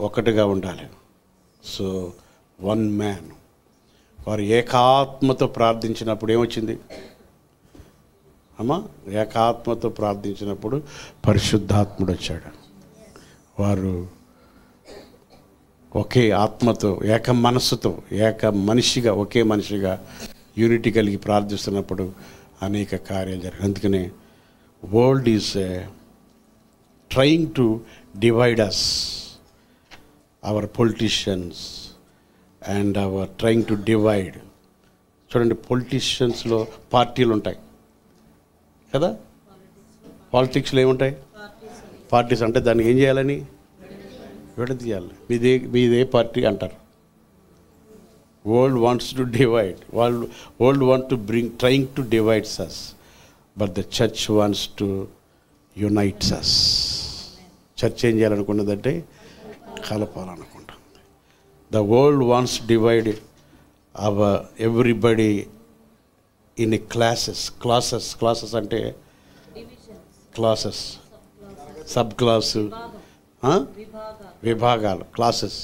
ఒకటిగా ఉండాలి. So one man. వారు ఏకాత్మతో ప్రార్థించినప్పుడు ఏమొచ్చింది అమ్మా? ఏకాత్మతో ప్రార్థించినప్పుడు పరిశుద్ధాత్ముడు వచ్చాడు. వారు ఒకే ఆత్మతో, ఏక మనస్సుతో, ఏక మనిషిగా, ఒకే మనిషిగా యూనిటీ కలిగి ప్రార్థిస్తున్నప్పుడు అనేక కార్యాలు జరిగాయి. అందుకనే world is trying to divide us, our politicians and our trying to divide. చూడండి, పొలిటీషియన్స్లో పార్టీలు ఉంటాయి కదా, పాలిటిక్స్లో ఏముంటాయి? పార్టీస్. అంటే దాన్ని ఏం చేయాలని విడదీయాలి. మీదే పార్టీ అంటారు. World wants to divide, world want to trying to divides us, but the church wants to unites us. Church ఏం చేయాలనుకున్నదంటే కలపాలనుకుంటుంది. The world wants divide everybody in a classes అంటే క్లాసెస్, సబ్ క్లాసు, విభాగాలు, classes.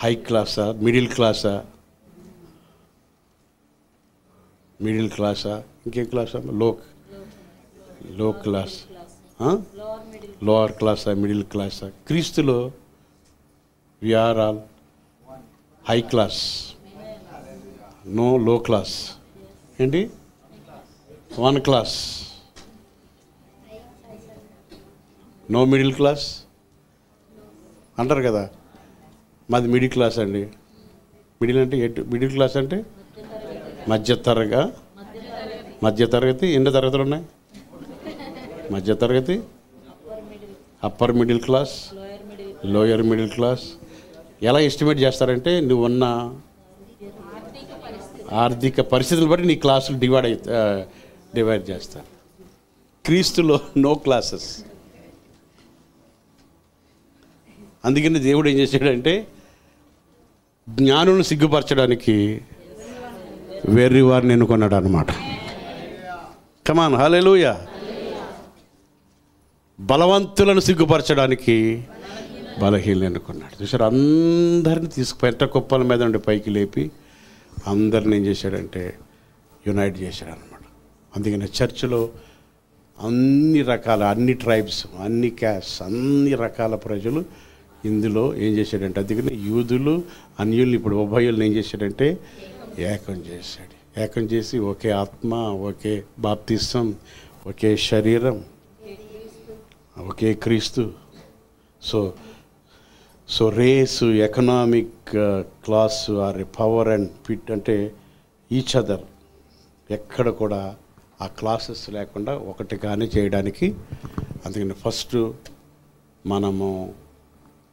High క్లాసా, middle క్లాసా, ఇంకేం క్లాసా, లో క్లాస్, లోవర్ క్లాసా, మిడిల్ క్లాసా. క్రీస్తులో we are all high class, no low class. ఏంటి? 1 క్లాస్. నో మిడిల్ క్లాస్ అంటారు కదా. మాది మిడిల్ క్లాస్ అండి. మిడిల్ అంటే మిడిల్ క్లాస్ అంటే మధ్యతరగతి. ఎన్ని తరగతులు ఉన్నాయి? మధ్యతరగతి, upper middle class, lower middle class. ఎలా ఎస్టిమేట్ చేస్తారంటే నువ్వున్న ఆర్థిక పరిస్థితులు బట్టి నీ క్లాసులు డివైడ్ చేస్తారు. క్రీస్తులో నో క్లాసెస్. అందుకని దేవుడు ఏం చేశాడంటే జ్ఞానులను సిగ్గుపరచడానికి వెర్రి వారిని ఎన్నుకున్నాడు అన్నమాట. కమాన్, హల్లెలూయా. బలవంతులను సిగ్గుపరచడానికి బలహీనలను ఎన్నుకున్నాడు. చూసారు, అందరిని పెంట కుప్పల మీద ఉండి పైకి లేపి అందరిని ఏం చేశాడంటే యునైట్ చేశాడు అనమాట. అందుకని చర్చిలో అన్ని ట్రైబ్స్, అన్ని క్యాస్ట్, అన్ని రకాల ప్రజలు ఇందులో ఏం చేశాడంటే, అందుకని యూదులు అన్యుల్ని, ఇప్పుడు ఉభయుల్ని ఏం చేశాడంటే ఏకం చేసి ఒకే ఆత్మ, ఒకే బాప్తిసం, ఒకే శరీరం, ఒకే క్రీస్తు. So race, economic class, are power and fit అంటే ఈచ్ అదర్, ఎక్కడ కూడా ఆ క్లాసెస్ లేకుండా ఒకటిగానే చేయడానికి. అందుకని ఫస్ట్ మనము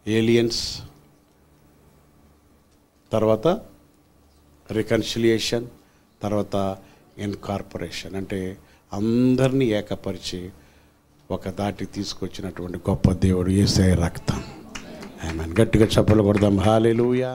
ఏలియన్స్, తర్వాత రికన్సిలియేషన్, తర్వాత ఇన్కార్పొరేషన్. అంటే అందరినీ ఏకపరిచి ఒక దాటికి తీసుకొచ్చినటువంటి గొప్ప దేవుడు యేసయ్య రక్తం. ఆమేన్. గట్టిగా చప్పట్లు కొడదాం. హల్లెలూయా.